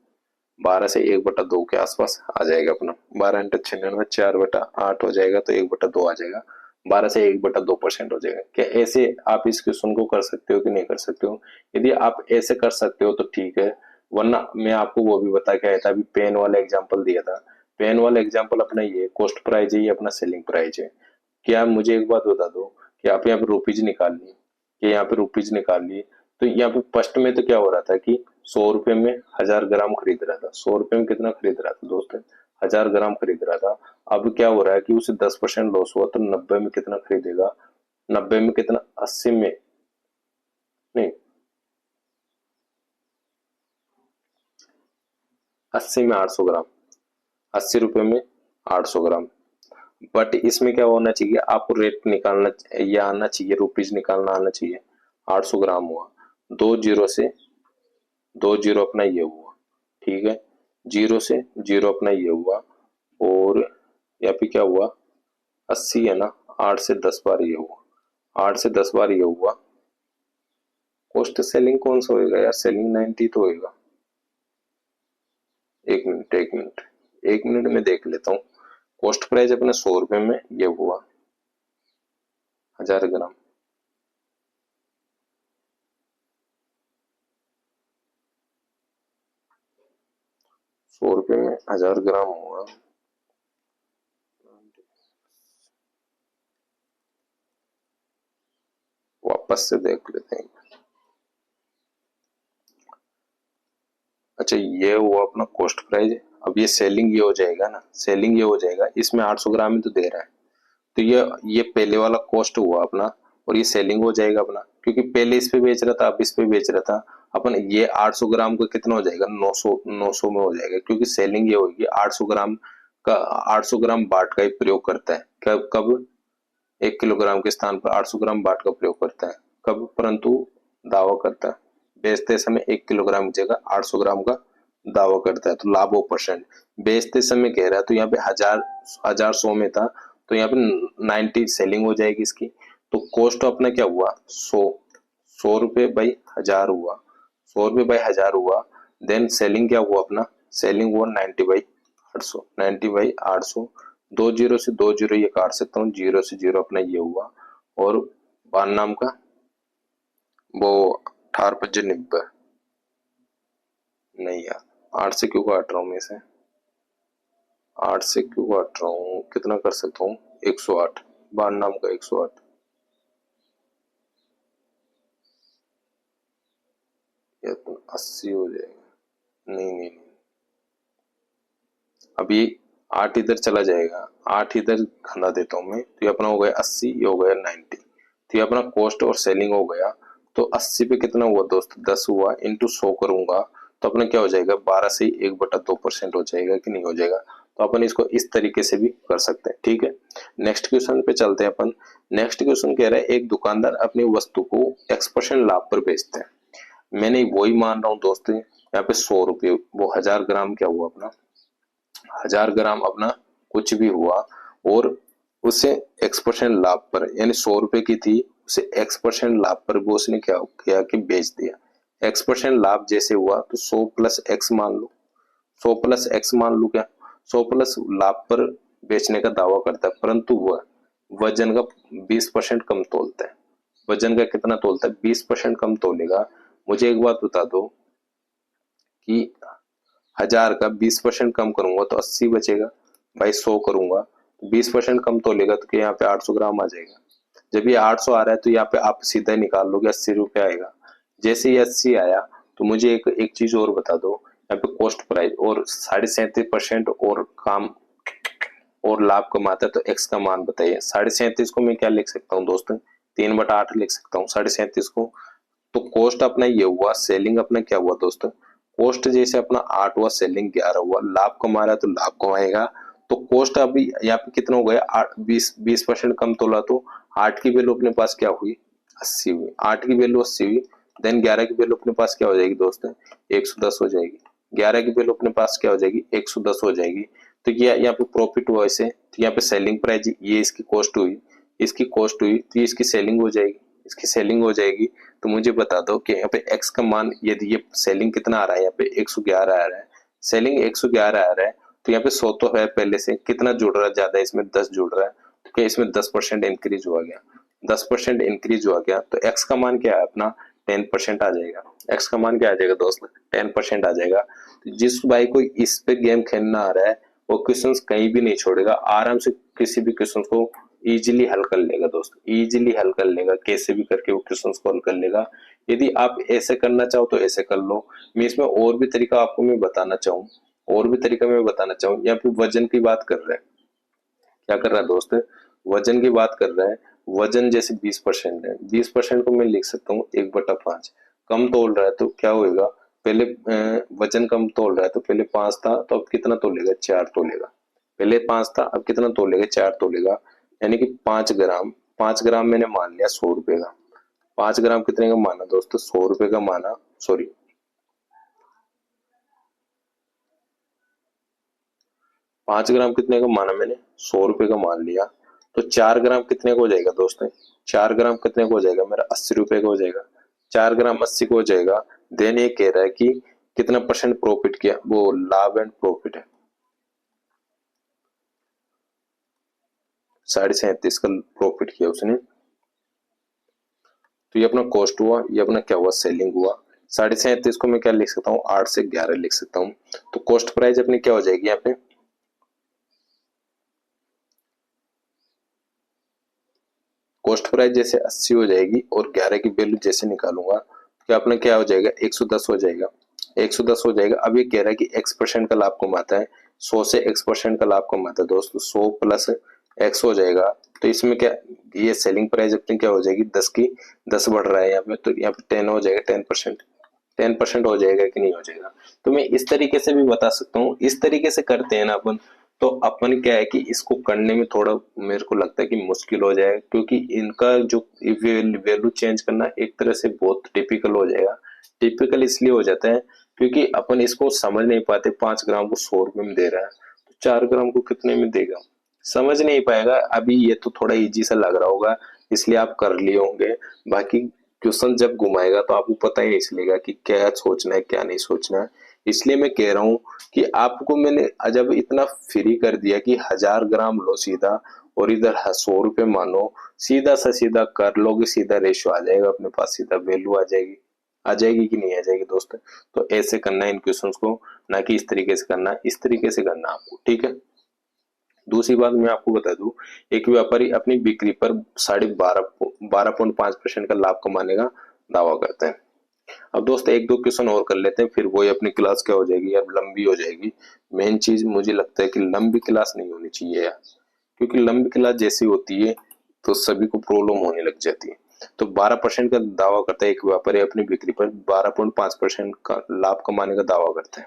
12 से 1/2 के आसपास आ जाएगा अपना, 12 अंटे 96, 4/8 हो जाएगा, तो 1/2 आ जाएगा, 12 से 1/2% हो जाएगा। क्या ऐसे आप इस क्वेश्चन को कर सकते हो कि नहीं कर सकते हो। यदि आप ऐसे कर सकते हो तो ठीक है, वरना मैं आपको वो भी बता के आया था, अभी पेन वाला एग्जांपल दिया था। पेन वाला एग्जांपल अपना ये कॉस्ट प्राइस है, ये अपना सेलिंग प्राइस है। क्या मुझे एक बात बता दो कि आप यहाँ पे रुपीज निकाल ली, कि यहाँ पे रुपीज निकाल ली, तो यहाँ पे फर्स्ट में तो क्या हो रहा था कि 100 रुपए में 1000 ग्राम खरीद रहा था, 100 रुपए में कितना खरीद रहा था दोस्तों, 1000 ग्राम खरीद रहा था। अब क्या हो रहा है कि उसे 10% लॉस हुआ, तो 90 में कितना खरीदेगा, 90 में कितना, 80 में नहीं, 80 में 800 ग्राम, 80 रुपए में 800 ग्राम। बट इसमें क्या होना चाहिए, आपको रेट निकालना या आना चाहिए, रुपीज निकालना आना चाहिए। 800 ग्राम हुआ, 2 जीरो से 2 जीरो अपना ये हुआ, ठीक है, जीरो से जीरो अपना ये हुआ, और यहाँ पे क्या हुआ 80 है ना, 8 से 10 बार ये हुआ, 8 से 10 बार ये हुआ। कॉस्ट सेलिंग कौन सा होएगा यार, सेलिंग 90 तो होएगा। एक मिनट एक मिनट एक मिनट में देख लेता हूँ। कॉस्ट प्राइस अपने 100 रुपए में ये हुआ 1000 ग्राम, 100 रुपए में 1000 ग्राम हुआ। वापस से देख लेते हैं। अच्छा ये हुआ अपना कॉस्ट प्राइस। अब ये सेलिंग ये हो जाएगा ना, सेलिंग ये हो जाएगा, इसमें 800 ग्राम ही तो दे रहा है, तो ये पहले वाला कॉस्ट हुआ अपना, और ये सेलिंग हो जाएगा अपना, क्योंकि पहले इस पे बेच रहा था, अब इस पे बेच रहा था अपन। ये 800 ग्राम का कितना हो जाएगा, 900 में हो जाएगा, क्योंकि सेलिंग ये होगी 800 ग्राम का। 800 ग्राम बाट का ही प्रयोग करता है, कब कब 1 किलोग्राम के स्थान पर 800 ग्राम बाट का प्रयोग करता है, कब, परंतु दावा करता है बेचते समय 1 किलोग्राम की जगह 800 ग्राम का दावा करता है, तो लाभ वो परसेंट बेचते समय कह रहा है, तो यहाँ पे 1,100 में था, तो यहाँ पे 90 सेलिंग हो जाएगी इसकी। तो कॉस्ट अपना क्या हुआ 100 रुपए बाई 1000 हुआ, 100 रुपए बाई 1000 हुआ। देन सेलिंग क्या हुआ अपना, सेलिंग हुआ 90/800, 90/800। 2 जीरो से 2 जीरो ये काट सकता हूँ, जीरो से जीरो अपना ये हुआ, और बान नाम का वो 18/90, नहीं यार 8 से क्यों काट रहा हूँ मैं इसे, 8 से क्यों काट रहा हूँ, कितना कर सकता हूँ 108, बान नाम का 108, ये तो 80 हो जाएगा। नहीं नहीं नहीं, अभी 8 इधर चला जाएगा, 8 इधर खंदा देता हूँ मैं, तो ये अपना हो गया 80, ये हो गया 90, तो ये अपना कॉस्ट और सेलिंग हो गया। तो 80 पे कितना हुआ दोस्त, 10 हुआ, इंटू 100 करूंगा तो अपना क्या हो जाएगा, 12 से 1/2% हो जाएगा कि नहीं हो जाएगा। तो अपन इसको इस तरीके से भी कर सकते हैं, ठीक है। नेक्स्ट क्वेश्चन पे चलते हैं अपन। नेक्स्ट क्वेश्चन कह रहा है एक दुकानदार अपनी वस्तु को X% लाभ पर बेचते हैं। मैंने वही मान रहा हूँ दोस्त, यहाँ पे 100 रुपये, वो 1000 ग्राम क्या हुआ अपना, 1000 ग्राम अपना कुछ भी हुआ, और उसे X% लाभ पर, यानी 100 रुपए की थी, उसे X% लाभ पर वो उसने क्या किया कि बेच दिया। X% लाभ जैसे हुआ तो 100 प्लस एक्स मान लो, 100 प्लस एक्स मान लो, क्या 100 प्लस लाभ पर बेचने का दावा करता है, परंतु वह वजन का 20% कम तोलता है। वजन का कितना तोलता है, 20% कम तोलेगा। मुझे एक बात बता दो कि 1000 का 20% कम करूंगा तो 80 बचेगा, भाई 100 करूंगा तो 20% कम तोलेगा, तो यहाँ पे 800 ग्राम आ जाएगा। जब ये 800 आ रहा है तो यहाँ पे आप सीधा ही निकाल लोगे 80 रुपये आएगा। जैसे ही 80 आया तो मुझे एक एक चीज और बता दो, यहाँ पे कॉस्ट प्राइस और 37.5% और काम और लाभ कमाता है, तो एक्स का मान बताइए। 37.5 को मैं क्या लिख सकता हूँ दोस्तों, 3/8 लिख सकता हूँ 37.5 को। तो कॉस्ट अपना ये हुआ, सेलिंग अपना क्या हुआ दोस्तों, कॉस्ट जैसे अपना 8 हुआ, सेलिंग 11 हुआ, लाभ कमा रहा है तो लाभ कमाएगा। तो कॉस्ट अभी यहाँ पे कितना हो गया, 20% कम तोला, तो 8 की वैल्यू अपने पास क्या हुई, 80 हुई, 8 की वैल्यू 80 हुई। देन 11 की वैल्यू अपने पास क्या हो जाएगी दोस्तों, 110 हो जाएगी। 11 की वैल्यू अपने पास क्या हो जाएगी, 110 हो जाएगी। तो ये यहाँ पे प्रॉफिट हुआ इसे, तो यहाँ पे सेलिंग प्राइस, ये इसकी कॉस्ट हुई, इसकी कॉस्ट हुई, तो इसकी सेलिंग हो जाएगी, इसकी सेलिंग हो जाएगी। तो मुझे बता दो कि यहाँ पे एक्स का मान, यदि ये सेलिंग कितना आ रहा है, यहाँ पे 111 आ रहा है, सेलिंग 111 आ रहा है, तो यहाँ पे 100 तो है पहले से, कितना जुड़ रहा है ज्यादा, इसमें 10 जुड़ रहा है, तो क्या इसमें 10% इंक्रीज हुआ गया, 10% इंक्रीज हुआ गया, तो एक्स का मान क्या है अपना 10% आ जाएगा। एक्स का मान क्या आ जाएगा दोस्त, 10% आ जाएगा। तो जिस भाई को इस पे गेम खेलना आ रहा है वो क्वेश्चंस कहीं भी नहीं छोड़ेगा, आराम से किसी भी क्वेश्चन को इजीली हल कर लेगा दोस्त, इजीली हल कर लेगा, कैसे भी करके वो क्वेश्चंस को हल कर लेगा। यदि आप ऐसे करना चाहो तो ऐसे कर लो। मैं इसमें और भी तरीका आपको मैं बताना चाहूँ, और भी तरीका मैं बताना चाहूँ। यहाँ पे वजन की बात कर रहा है, क्या कर रहा है दोस्त, वजन की बात कर रहा है। वजन जैसे 20% है, 20% को मैं लिख सकता हूँ 1/5। कम तोल रहा है तो क्या होएगा, पहले वजन कम तोल रहा है तो पहले 5 था, तो अब कितना तोलेगा, 4 तोलेगा। पहले 5 था, अब कितना तोलेगा, 4 तोलेगा, यानी कि 5 ग्राम। 5 ग्राम मैंने मान लिया 100 रुपए का। 5 ग्राम कितने का माना दोस्तों, 100 रुपए का माना, सॉरी 5 ग्राम कितने का माना मैंने, 100 रुपए का मान लिया। तो 4 ग्राम कितने का हो जाएगा दोस्तों, 4 ग्राम कितने का हो जाएगा मेरा, 80 रुपए का हो जाएगा। 4 ग्राम 80 का हो जाएगा। देन ये कह रहा है कि कितना परसेंट प्रॉफिट किया, वो लाभ एंड प्रॉफिट है, 37.5 का प्रॉफिट किया उसने। तो ये अपना कॉस्ट हुआ, ये अपना क्या हुआ, सेलिंग हुआ। 37.5 को मैं क्या लिख सकता हूँ, 8 से 11 लिख सकता हूँ। तो कॉस्ट प्राइस अपनी क्या हो जाएगी यहाँ पे, कॉस्ट प्राइस जैसे 80 हो जाएगी और 11 की वैल्यू जैसे निकालूंगा तो क्या अपना क्या हो जाएगा, 110 हो जाएगा। 110 हो जाएगा। अब ये कह रहा है कि x% का लाभ कमाता है, 100 से x% का लाभ कमाता है दोस्तों, 100 प्लस x हो जाएगा। तो इसमें क्या, ये सेलिंग प्राइस अपनी क्या हो जाएगी, 10 की 10 बढ़ रहा है यहाँ पे, तो यहाँ पे 10 हो जाएगा, 10%। 10% हो जाएगा कि नहीं हो जाएगा। तो मैं इस तरीके से भी बता सकता हूँ। इस तरीके से करते हैं ना अपन, तो अपन क्या है कि इसको करने में थोड़ा मेरे को लगता है कि मुश्किल हो जाएगा, क्योंकि इनका जो वैल्यू चेंज करना एक तरह से बहुत टिपिकल हो जाएगा। टिपिकल इसलिए हो जाता है क्योंकि अपन इसको समझ नहीं पाते। 5 ग्राम को 100 रुपए में दे रहा है, तो 4 ग्राम को कितने में देगा, समझ नहीं पाएगा। अभी ये तो थोड़ा इजी सा लग रहा होगा, इसलिए आप कर लिए होंगे। बाकी क्वेश्चन जब घुमाएगा तो आपको पता ही नहीं चलेगा कि क्या सोचना है क्या नहीं सोचना है। इसलिए मैं कह रहा हूँ कि आपको मैंने जब इतना फ्री कर दिया कि 1000 ग्राम लो सीधा, और इधर 100 रुपए मानो, सीधा सा सीधा कर लोगे, सीधा रेशियो आ जाएगा अपने पास, सीधा वैल्यू आ जाएगी। आ जाएगी कि नहीं आ जाएगी दोस्तों। तो ऐसे करना है इन क्वेश्चंस को, ना कि इस तरीके से करना, इस तरीके से करना आपको, ठीक है। दूसरी बात मैं आपको बता दूं, एक व्यापारी अपनी बिक्री पर 12.5% का लाभ कमाने का दावा करते हैं। अब दोस्त एक दो क्वेश्चन और कर लेते हैं, फिर वही अपनी क्लास क्या हो जाएगी यार, लंबी हो जाएगी। मेन चीज मुझे लगता है कि लंबी क्लास नहीं होनी चाहिए यार, क्योंकि लंबी क्लास जैसी होती है तो सभी को प्रॉब्लम होने लग जाती है। तो 12% का दावा करता है एक व्यापारी अपनी बिक्री पर 12.5% का लाभ कमाने का दावा करता है।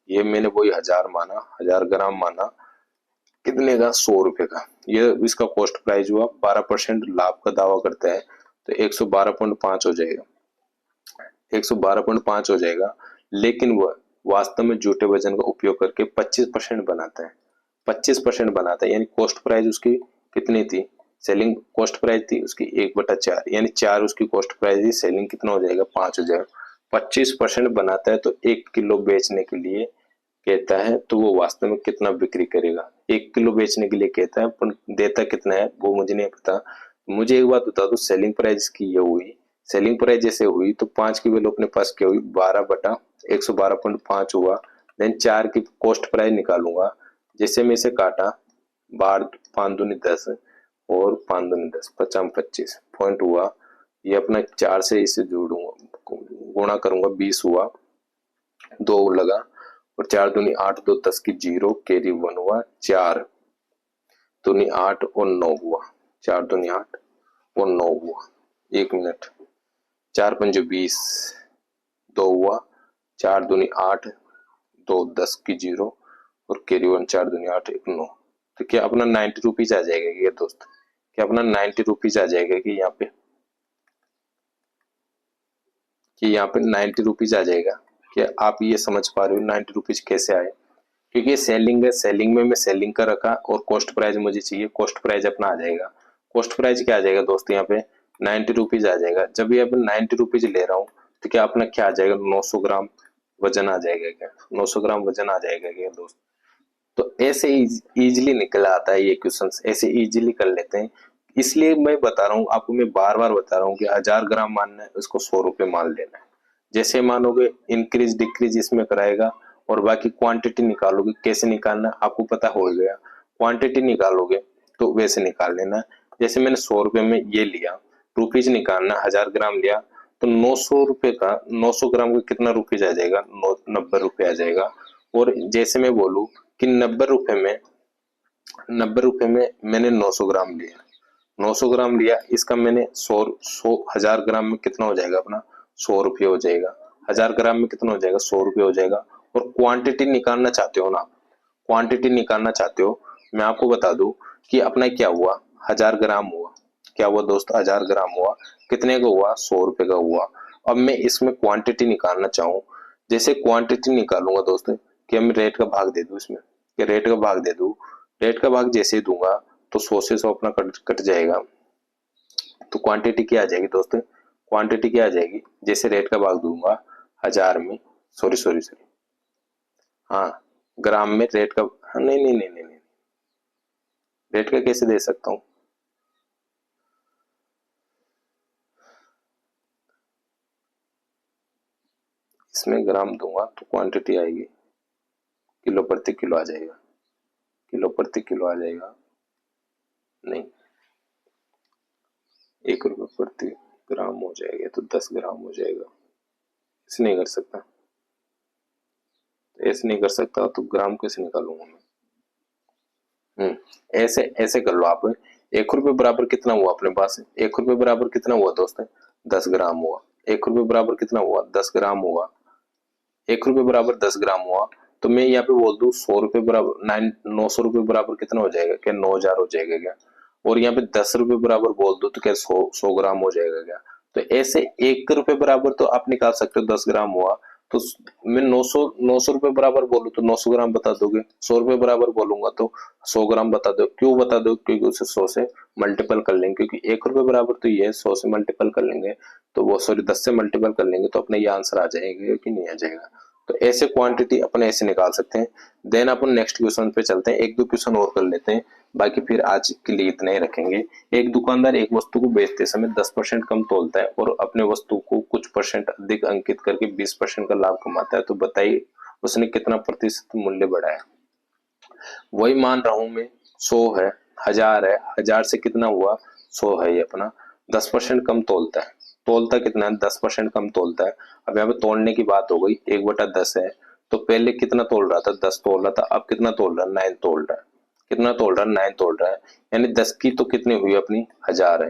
ये मैंने वही 1000 माना, 1000 ग्राम माना, कितने का, 100 रुपए का। ये इसका कॉस्ट प्राइस हुआ, 12% लाभ का दावा करता है, तो 112.5 हो जाएगा, 112.5 हो जाएगा। लेकिन वह वास्तव में झूठे वजन का उपयोग करके 25% बनाता है, 25% बनाता है। यानी कॉस्ट प्राइस उसकी कितनी थी, सेलिंग कॉस्ट प्राइस थी उसकी 1/4, यानी 4 उसकी कॉस्ट प्राइस थी, सेलिंग कितना हो जाएगा, 5 हो जाएगा। 25% बनाता है, तो 1 किलो बेचने के लिए कहता है, तो वो वास्तव में कितना बिक्री करेगा, 1 किलो बेचने के लिए कहता है, पर देता कितना है वो मुझे नहीं पता। मुझे एक बात बता दो, सेलिंग प्राइस की ये हुई, सेलिंग प्राइस जैसे हुई तो 5 की वैल्यू अपने पास क्या हुई, 12/112.5 हुआ। देन 4 की कॉस्ट प्राइस निकालूंगा, जैसे मैं इसे काटा, 12 5 दूनी 10 और 5 दूनी 10, 50 25 पॉइंट हुआ। ये अपना 4 से इसे जोड़ूंगा, गुणा करूंगा, 20 हुआ, 2 लगा, और 4 दूनी 8, 2 10 की 0, कैरी 1 हुआ, 4 दूनी 8 और 9 हुआ, 4 दूनी 8 और 9 हुआ। 1 मिनट, 4 पंजे 20, 2 हुआ, 4 दूनी 8, 2 10 की 0 और कैरी 1, 4 दूनी 8 1 9। तो क्या अपना 90 रुपीज आ जाएगा क्या दोस्त, क्या अपना 90 रुपीज आ जाएगा कि यहाँ पे, कि यहाँ पे 90 रुपीज आ जाएगा। क्या आप ये समझ पा रहे हो 90 रुपीज कैसे आए, क्योंकि ये सेलिंग है, सेलिंग में मैं सेलिंग का रखा और कॉस्ट प्राइस मुझे चाहिए, कॉस्ट प्राइस अपना आ जाएगा। कॉस्ट प्राइस क्या आ जाएगा दोस्त, यहाँ पे 90 रुपीज आ जाएगा। जब ये अपन 90 रुपीज ले रहा हूँ तो क्या अपना क्या आ जाएगा, 900 ग्राम वजन आ जाएगा क्या, 900 ग्राम वजन आ जाएगा क्या दोस्त। तो ऐसे इजीली निकल आता है ये क्वेश्चन, ऐसे इजीली कर लेते हैं। इसलिए मैं बता रहा हूँ आपको, मैं बार बार बता रहा हूँ कि 1000 ग्राम मानना है उसको 100 रुपए मान लेना है। जैसे मानोगे इंक्रीज डिक्रीज इसमें कराएगा, और बाकी क्वांटिटी निकालोगे, कैसे निकालना आपको पता हो गया। क्वांटिटी निकालोगे तो वैसे निकाल लेना। जैसे मैंने 100 रुपए में ये लिया, रुपीज निकालना, 1000 ग्राम लिया, तो 900 रुपए का, 900 ग्राम का कितना रुपीज आ जाएगा, 90 रुपए आ जाएगा। और जैसे मैं बोलूं कि 90 रुपए में मैंने 900 ग्राम लिया, 900 ग्राम लिया, इसका मैंने 100 1000 ग्राम में कितना हो जाएगा अपना, 100 रुपये हो जाएगा। 1000 ग्राम में कितना हो जाएगा, 100 रुपये हो जाएगा। और क्वांटिटी निकालना चाहते हो ना, क्वांटिटी निकालना चाहते हो, मैं आपको बता दूं कि अपना क्या हुआ, 1000 ग्राम हुआ, क्या हुआ दोस्त, 1000 ग्राम हुआ, कितने का हुआ, 100 रुपए का हुआ। अब मैं इसमें क्वांटिटी निकालना चाहूँ, जैसे क्वांटिटी निकालूंगा दोस्त, कि मैं रेट का भाग दे दूं इसमें, कि रेट का भाग दे दूं, रेट का भाग जैसे ही दूंगा तो 100 से 100 अपना कट जाएगा। तो क्वांटिटी क्या आ जाएगी दोस्तों, क्वांटिटी क्या आ जाएगी, जैसे रेट का भाग दूंगा 1000 में, सॉरी, हाँ ग्राम में रेट का, हाँ, नहीं, रेट का कैसे दे सकता हूँ, इसमें ग्राम दूंगा तो क्वांटिटी आएगी, किलो प्रति किलो आ जाएगा, किलो प्रति किलो आ जाएगा, नहीं 1 रुपये प्रति ग्राम हो जाएगा, तो 10 ग्राम हो जाएगा। ऐसे नहीं कर सकता, ऐसे नहीं कर सकता तो ग्राम कैसे निकालूंगा मैं। ऐसे ऐसे कर लो आप। 1 रुपये बराबर कितना हुआ अपने पास, 1 रुपये बराबर कितना हुआ दोस्त, 10 ग्राम हुआ। 1 रुपये बराबर कितना हुआ, 10 ग्राम हुआ। 1 रुपये बराबर 10 ग्राम हुआ, तो मैं यहाँ पे बोल दूं 100 रुपये बराबर 900 रुपये बराबर कितना हो जाएगा, क्या 9000 हो जाएगा क्या। और यहाँ पे 10 रुपये बराबर बोल दो तो क्या 100 ग्राम हो जाएगा क्या। तो ऐसे 1 रुपये बराबर तो आप निकाल सकते हो 10 ग्राम हुआ, तो मैं 900 रुपये बराबर बोलूं तो 900 ग्राम बता दोगे, 100 रुपये बराबर बोलूंगा तो 100 ग्राम बता दो। क्यों बता दो, क्योंकि उसे 100 से मल्टीपल कर लेंगे, क्योंकि 1 रुपये बराबर तो ये 100 से मल्टीपल कर लेंगे, तो वो सॉरी 10 से मल्टीपल कर लेंगे तो अपने ये आंसर आ जाएगा कि नहीं आ जाएगा। तो ऐसे क्वांटिटी अपन ऐसे निकाल सकते हैं। देन अपन नेक्स्ट क्वेश्चन पे चलते हैं, एक दो क्वेश्चन और कर लेते हैं, बाकी फिर आज के लिए इतना ही रखेंगे। एक दुकानदार एक वस्तु को बेचते समय 10% कम तोलता है और अपने वस्तु को कुछ परसेंट अधिक अंकित करके 20% का लाभ कमाता है, तो बताइए उसने कितना प्रतिशत मूल्य बढ़ाया। वही मान रहा हूं मैं, 100 है, 1000 है, 1000 से कितना हुआ 100 है, ये अपना 10% कम तोलता है। तोलता कितना है, 10% कम तोलता है। अब यहाँ पे तोलने की बात हो गई, 1/10 है, तो पहले कितना तोल रहा था, 10 तोल रहा था, अब कितना तोल रहा है, 9 तोल रहा है। कितना तोल रहा है, 9 तोल रहा है, यानी 10 की तो कितनी हुई अपनी 1000 है,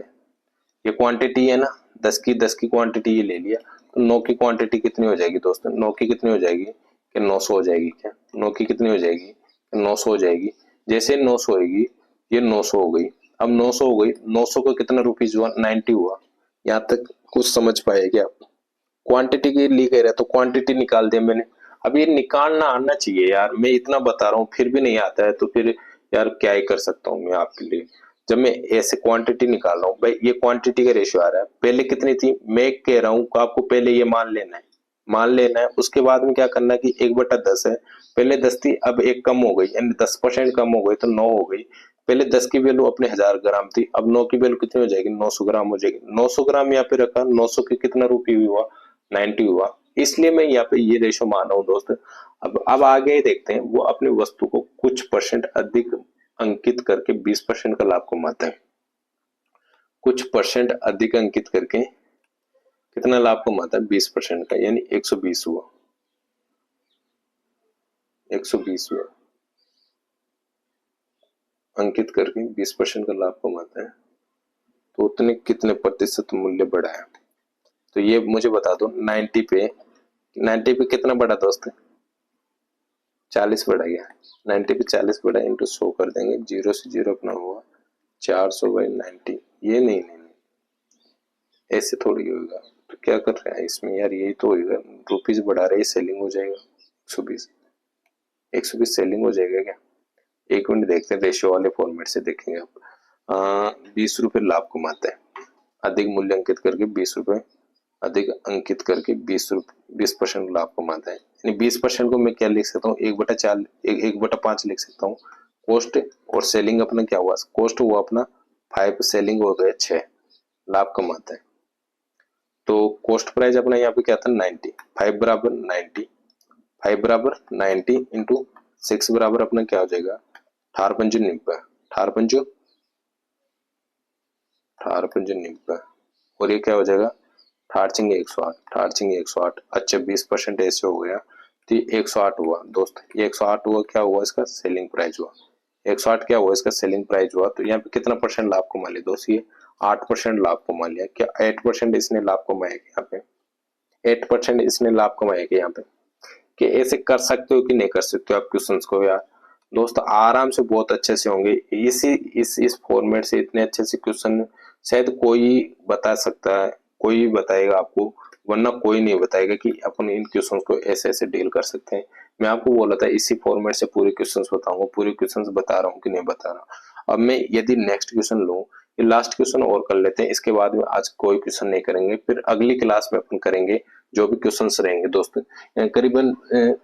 ये क्वांटिटी है ना, 10 की क्वांटिटी ये ले लिया, तो 9 की क्वांटिटी कितनी हो जाएगी दोस्तों, 9 की कितनी हो जाएगी, कि 900 हो जाएगी क्या, 9 की कितनी हो जाएगी, 900 हो जाएगी। जैसे 900 होगी, ये 900 हो गई। अब 900 हो गई, 900 को कितना रुपीज हुआ, 90 हुआ। यहाँ तक कुछ समझ पाए क्या आप, क्वांटिटी के लिए कह रहा है तो क्वांटिटी निकाल दिया मैंने। अब ये निकालना आना चाहिए यार, मैं इतना बता रहा हूँ फिर भी नहीं आता है, तो फिर यार क्या ही कर सकता हूँ मैं आपके लिए। जब मैं ऐसे क्वांटिटी निकाल रहा हूँ भाई, ये क्वांटिटी का रेशियो आ रहा है, पहले कितनी थी, मैं कह रहा हूँ आपको पहले ये मान लेना है, मान लेना है। उसके बाद में क्या करना है कि 1/10 है, पहले 10 थी, अब 1 कम हो गई, यानी 10% कम हो गई तो 9 हो गई। पहले 10 की वैल्यू अपने 1000 ग्राम थी, अब 9 की वैल्यू कितनी हो जाएगी, 900 ग्राम हो जाएगी। 900 ग्राम यहाँ पे रखा, 900 के कितना रुपये हुआ, 90 हुआ, इसलिए मैं यहाँ पे ये रेशो मान रहा हूँ दोस्त। अब आगे देखते हैं, वो अपनी वस्तु को कुछ परसेंट अधिक अंकित करके 20% का लाभ कमाता है। कुछ परसेंट अधिक अंकित करके कितना लाभ कमाता है, 20% का, यानी 120 हुआ, 120 हुआ, अंकित करके 20% का लाभ कमाता है, तो उतने कितने प्रतिशत मूल्य बढ़ा है। तो ये मुझे बता दो, 90 पे कितना बढ़ा दोस्त, 40 बढ़ा गया, 90 पे 40 बढ़ा, इंटू 100 कर देंगे, 0 से 0 अपना हुआ 400/90। ये नहीं, ऐसे थोड़ी होगा, तो क्या कर रहा है इसमें यार, यही तो होगा, रुपीज बढ़ा रहे, सेलिंग हो जाएगा 120, 120 सेलिंग हो जाएगा क्या। एक मिनट देखते हैं, रेशियो वाले फॉर्मेट से देखेंगे आप। 20 रुपए लाभ कमाता है, अधिक मूल्य अंकित करके 20 रुपए अधिक अंकित करके 20% लाभ कमाता है, यानी 20% को मैं क्या लिख सकता हूँ, 1/4 1/5 लिख सकता हूँ। कॉस्ट और सेलिंग अपना क्या हुआ, कॉस्ट हुआ अपना 5, सेलिंग हो गया 6, लाभ कमाता है। तो कॉस्ट प्राइस अपना यहाँ पे क्या था, 90, 5 बराबर 90, 5 बराबर 90 इंटू 6 बराबर अपना क्या हो जाएगा, 18×90, 18×90, और ये क्या हो जाएगा, 18×108, 18×108। अच्छा 20% ऐसे हो गया, तो ये 108 हुआ दोस्त, ये 108 हुआ, क्या हुआ इसका सेलिंग प्राइस हुआ, 108 क्या हुआ इसका सेलिंग प्राइस हुआ। तो यहाँ पे कितना परसेंट लाभ कमा लिया दोस्त, ये 8% लाभ कमा लिया क्या, 8% इसने लाभ कमाया यहाँ पे, 8% इसने लाभ कमाया क्या यहाँ पे। कि ऐसे कर सकते हो कि नहीं कर सकते हो आप क्वेश्चंस को यार दोस्त, आराम से बहुत अच्छे से होंगे, इस फॉर्मेट से इतने अच्छे से क्वेश्चन शायद कोई बता सकता है, कोई बताएगा आपको, वरना कोई नहीं बताएगा कि अपन इन क्वेश्चंस को ऐसे ऐसे डील कर सकते हैं। मैं आपको बोला था इसी फॉर्मेट से पूरे क्वेश्चंस बताऊंगा, पूरे क्वेश्चंस बता रहा हूँ कि नहीं बता रहा। अब मैं यदि नेक्स्ट क्वेश्चन लूँ, ये लास्ट क्वेश्चन और कर लेते हैं, इसके बाद में आज कोई क्वेश्चन नहीं करेंगे, फिर अगली क्लास में अपन करेंगे जो भी क्वेश्चंस रहेंगे दोस्त। करीबन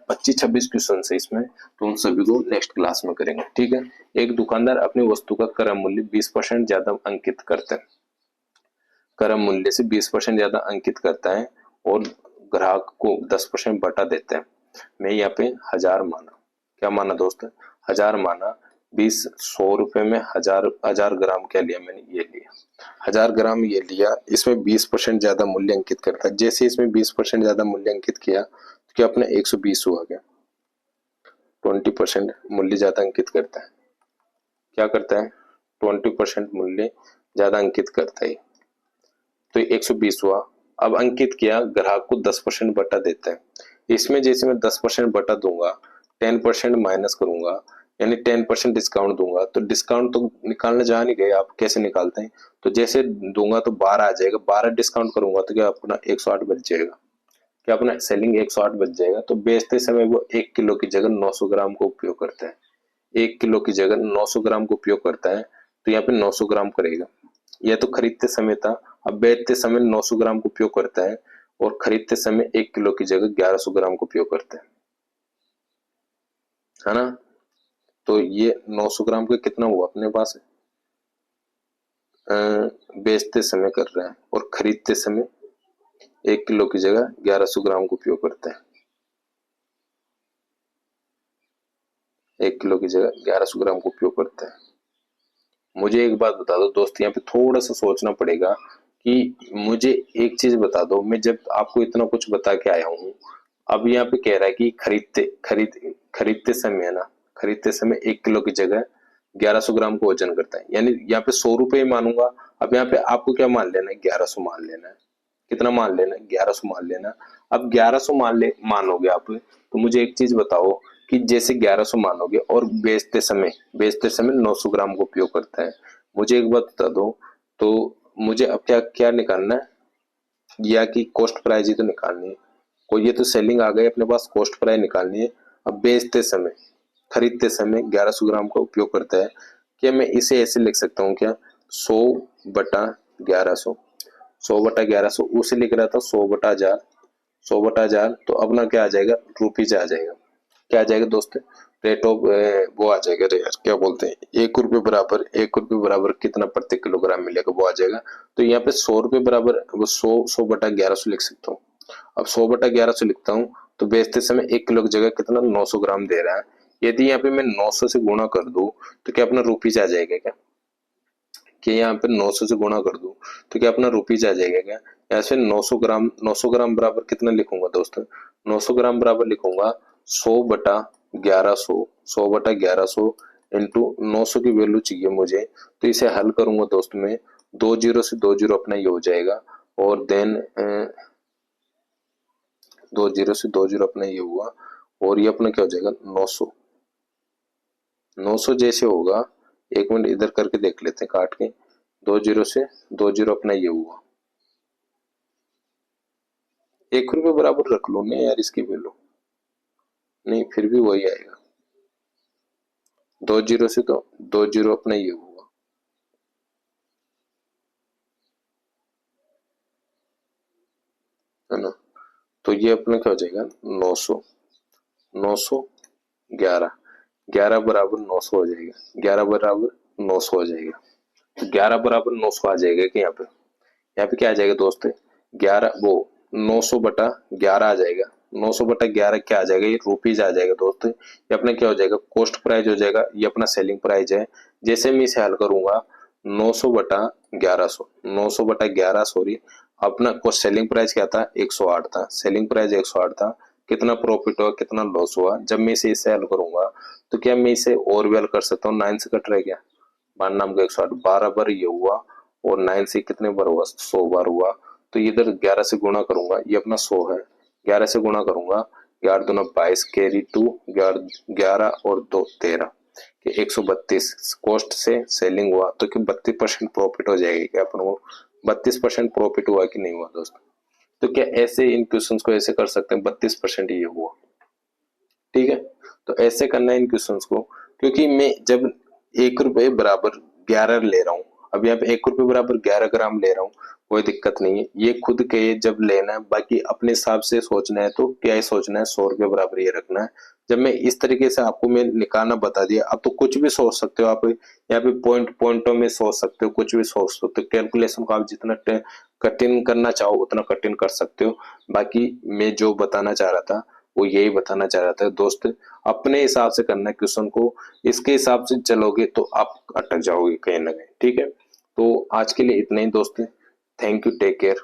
25-26 क्वेश्चन है इसमें, तो उन सभी को नेक्स्ट क्लास में करेंगे, ठीक है। एक दुकानदार अपनी वस्तु का क्रय मूल्य 20% ज्यादा अंकित करते हैं, क्रय मूल्य से 20% ज्यादा अंकित करता है और ग्राहक को 10% बटा देते हैं। मैं यहाँ पे 1000 माना, क्या माना दोस्त, 1000 माना। 100 रुपए में 1000 ग्राम क्या लिया मैंने, ये लिया 1000 ग्राम, ये लिया। इसमें 20% ज्यादा मूल्य अंकित करता है, जैसे इसमें 20% ज्यादा मूल्य अंकित किया तो क्या अपने 120 हुआ, क्या 20% मूल्य ज्यादा अंकित करता है, क्या करता है 20% मूल्य ज्यादा अंकित करता है, तो 120 हुआ। अब अंकित किया, ग्राहक को 10% बटा देता है। इसमें जैसे मैं 10% बटा दूंगा, 10% माइनस करूंगा, यानी 10% डिस्काउंट दूंगा, तो डिस्काउंट तो निकालने जा नहीं गए, आप कैसे निकालते हैं, तो जैसे दूंगा तो 12 आ जाएगा, 12 डिस्काउंट करूंगा तो क्या अपना 108 बच जाएगा, क्या अपना सेलिंग 108 बच जाएगा। तो बेचते समय वो 1 किलो की जगह 900 ग्राम को उपयोग करता है, 1 किलो की जगह 900 ग्राम को उपयोग करता है, तो यहाँ पे 900 ग्राम करेगा। यह तो खरीदते समय था, अब बेचते समय 900 ग्राम का उपयोग करता है और खरीदते समय 1 किलो की जगह 1100 ग्राम का उपयोग करता है ना। तो ये 900 ग्राम का कितना हुआ अपने पास, बेचते समय कर रहे हैं और खरीदते समय 1 किलो की जगह 1100 ग्राम का उपयोग करता है, 1 किलो की जगह 1100 ग्राम का उपयोग करता है। मुझे एक बात बता दो दोस्त, यहाँ पे थोड़ा सा सोचना पड़ेगा कि मुझे एक चीज बता दो, मैं जब आपको इतना कुछ बता के आया हूँ, अब यहाँ पे कह रहा है कि खरीदते समय है ना, खरीदते समय 1 किलो की जगह 1100 ग्राम को वजन करता है, यानी यहाँ पे 100 रुपए ही मानूंगा। अब यहाँ पे आपको क्या मान लेना है, 1100 मान लेना है, कितना मान लेना है, 1100 मान लेना। अब 1100 मानोगे आप, तो मुझे एक चीज बताओ कि जैसे 1100 मानोगे और बेचते समय 900 ग्राम को उपयोग करता है, मुझे एक बात बता दो, तो मुझे अब क्या क्या निकालना है, या कि कॉस्ट प्राइस ही तो निकालनी है, कोई ये तो सेलिंग आ गई अपने पास, कॉस्ट प्राइस निकालनी है। अब बेचते समय खरीदते समय 1100 ग्राम का उपयोग करता है, क्या मैं इसे ऐसे लिख सकता हूँ क्या, 100/1100, 100/1100 उसे लिख रहा था 100/1000, 100/1000, तो अपना क्या आ जाएगा, रुपीज आ जाएगा, क्या आ जाएगा दोस्त, रेट ऑफ वो आ जाएगा, रे यार क्या बोलते हैं, 1 रुपये बराबर कितना प्रति किलोग्राम मिलेगा, वो आ जाएगा। तो यहाँ पे 100 रुपये बराबर वो 100/1100 लिख सकता हूँ। अब 100/1100 लिखता हूँ, तो बेचते समय 1 किलो की जगह कितना 900 ग्राम दे रहा है। यदि यहाँ पे मैं 900 से गुणा कर दूं तो क्या अपना रुपीज आ जाएगा, क्या कि यहाँ पे 900 से गुणा कर दूं तो क्या अपना रुपीज आ जाएगा, क्या ऐसे 900 ग्राम बराबर कितना लिखूंगा दोस्तों, 900 ग्राम बराबर लिखूंगा 100/1100, 100/1100 इंटू 900 की वैल्यू चाहिए मुझे, तो इसे हल करूंगा दोस्त में, 2 जीरो से 2 जीरो अपना ये हो जाएगा, और देन 2 जीरो से 2 जीरो अपना ये हुआ, और ये अपना क्या हो जाएगा 900, 900 जैसे होगा, एक मिनट इधर करके देख लेते हैं काट के, 2 जीरो से 2 जीरो अपना ये हुआ, 1 रुपये बराबर रख लो ना यार इसकी वैल्यू, नहीं फिर भी वही आएगा, 2 जीरो से तो 2 जीरो अपना ये हुआ, है ना। तो ये अपना क्या हो जाएगा 900, 911, 11 बराबर 900 हो जाएगा, 11 बराबर 900 हो जाएगा, तो 11 बराबर 900 आ जाएगा कि यहाँ पे क्या आ जाएगा दोस्त, 11 वो 900/11 आ जाएगा, 900/11 क्या आ जाएगा, ये रुपीज आ जाएगा दोस्त। ये अपना क्या हो जाएगा, कॉस्ट प्राइस हो जाएगा, ये अपना सेलिंग प्राइस है। जैसे मैं इसे हल करूंगा 900/1100, 900/11 सॉरी, अपना को सेलिंग प्राइस क्या था 108 था, सेलिंग प्राइस 108 था, कितना प्रॉफिट हुआ कितना लॉस हुआ, जब मैं इसे हल करूंगा तो क्या मैं इसे और भी हल कर सकता हूँ, 9 से कट रह गया, 12 नाम का 108, 12 बार ये हुआ, और 9 से कितने बार हुआ 100 बार हुआ, तो इधर 11 से गुणा करूंगा, ये अपना 100 है, 11 से गुणा करूंगा, 11 दूना 22 कैरी 2, 11 और 2 13, 132 कॉस्ट से सेलिंग हुआ, तो कि 32% प्रॉफिट हो जाएगी, क्या अपन को 32% प्रॉफिट हुआ कि नहीं हुआ दोस्तों, तो क्या ऐसे इन क्वेश्चंस को ऐसे कर सकते हैं, 32% ये हुआ। ठीक है, तो ऐसे करना है इन क्वेश्चंस को, क्योंकि मैं जब 1 रुपए बराबर 11 ले रहा हूँ, अब यहाँ पे 1 रुपए बराबर 11 ग्राम ले रहा हूँ, कोई दिक्कत नहीं है, ये खुद के जब लेना है, बाकी अपने हिसाब से सोचना है तो क्या ही सोचना है, 100 रुपए बराबर ये रखना है। जब मैं इस तरीके से आपको मैं निकालना बता दिया, अब तो कुछ भी सोच सकते हो आप, यहाँ पे पॉइंटों में सोच सकते हो, कुछ भी सोच सकते हो, कैलकुलेशन को आप जितना कठिन करना चाहो उतना कठिन कर सकते हो। बाकी मैं जो बताना चाह रहा था वो यही बताना चाह रहा था दोस्त, अपने हिसाब से करना है क्वेश्चन को, इसके हिसाब से चलोगे तो आप अटक जाओगे कहीं ना कहीं। ठीक है, तो आज के लिए इतना ही दोस्त, थैंक यू, टेक केयर।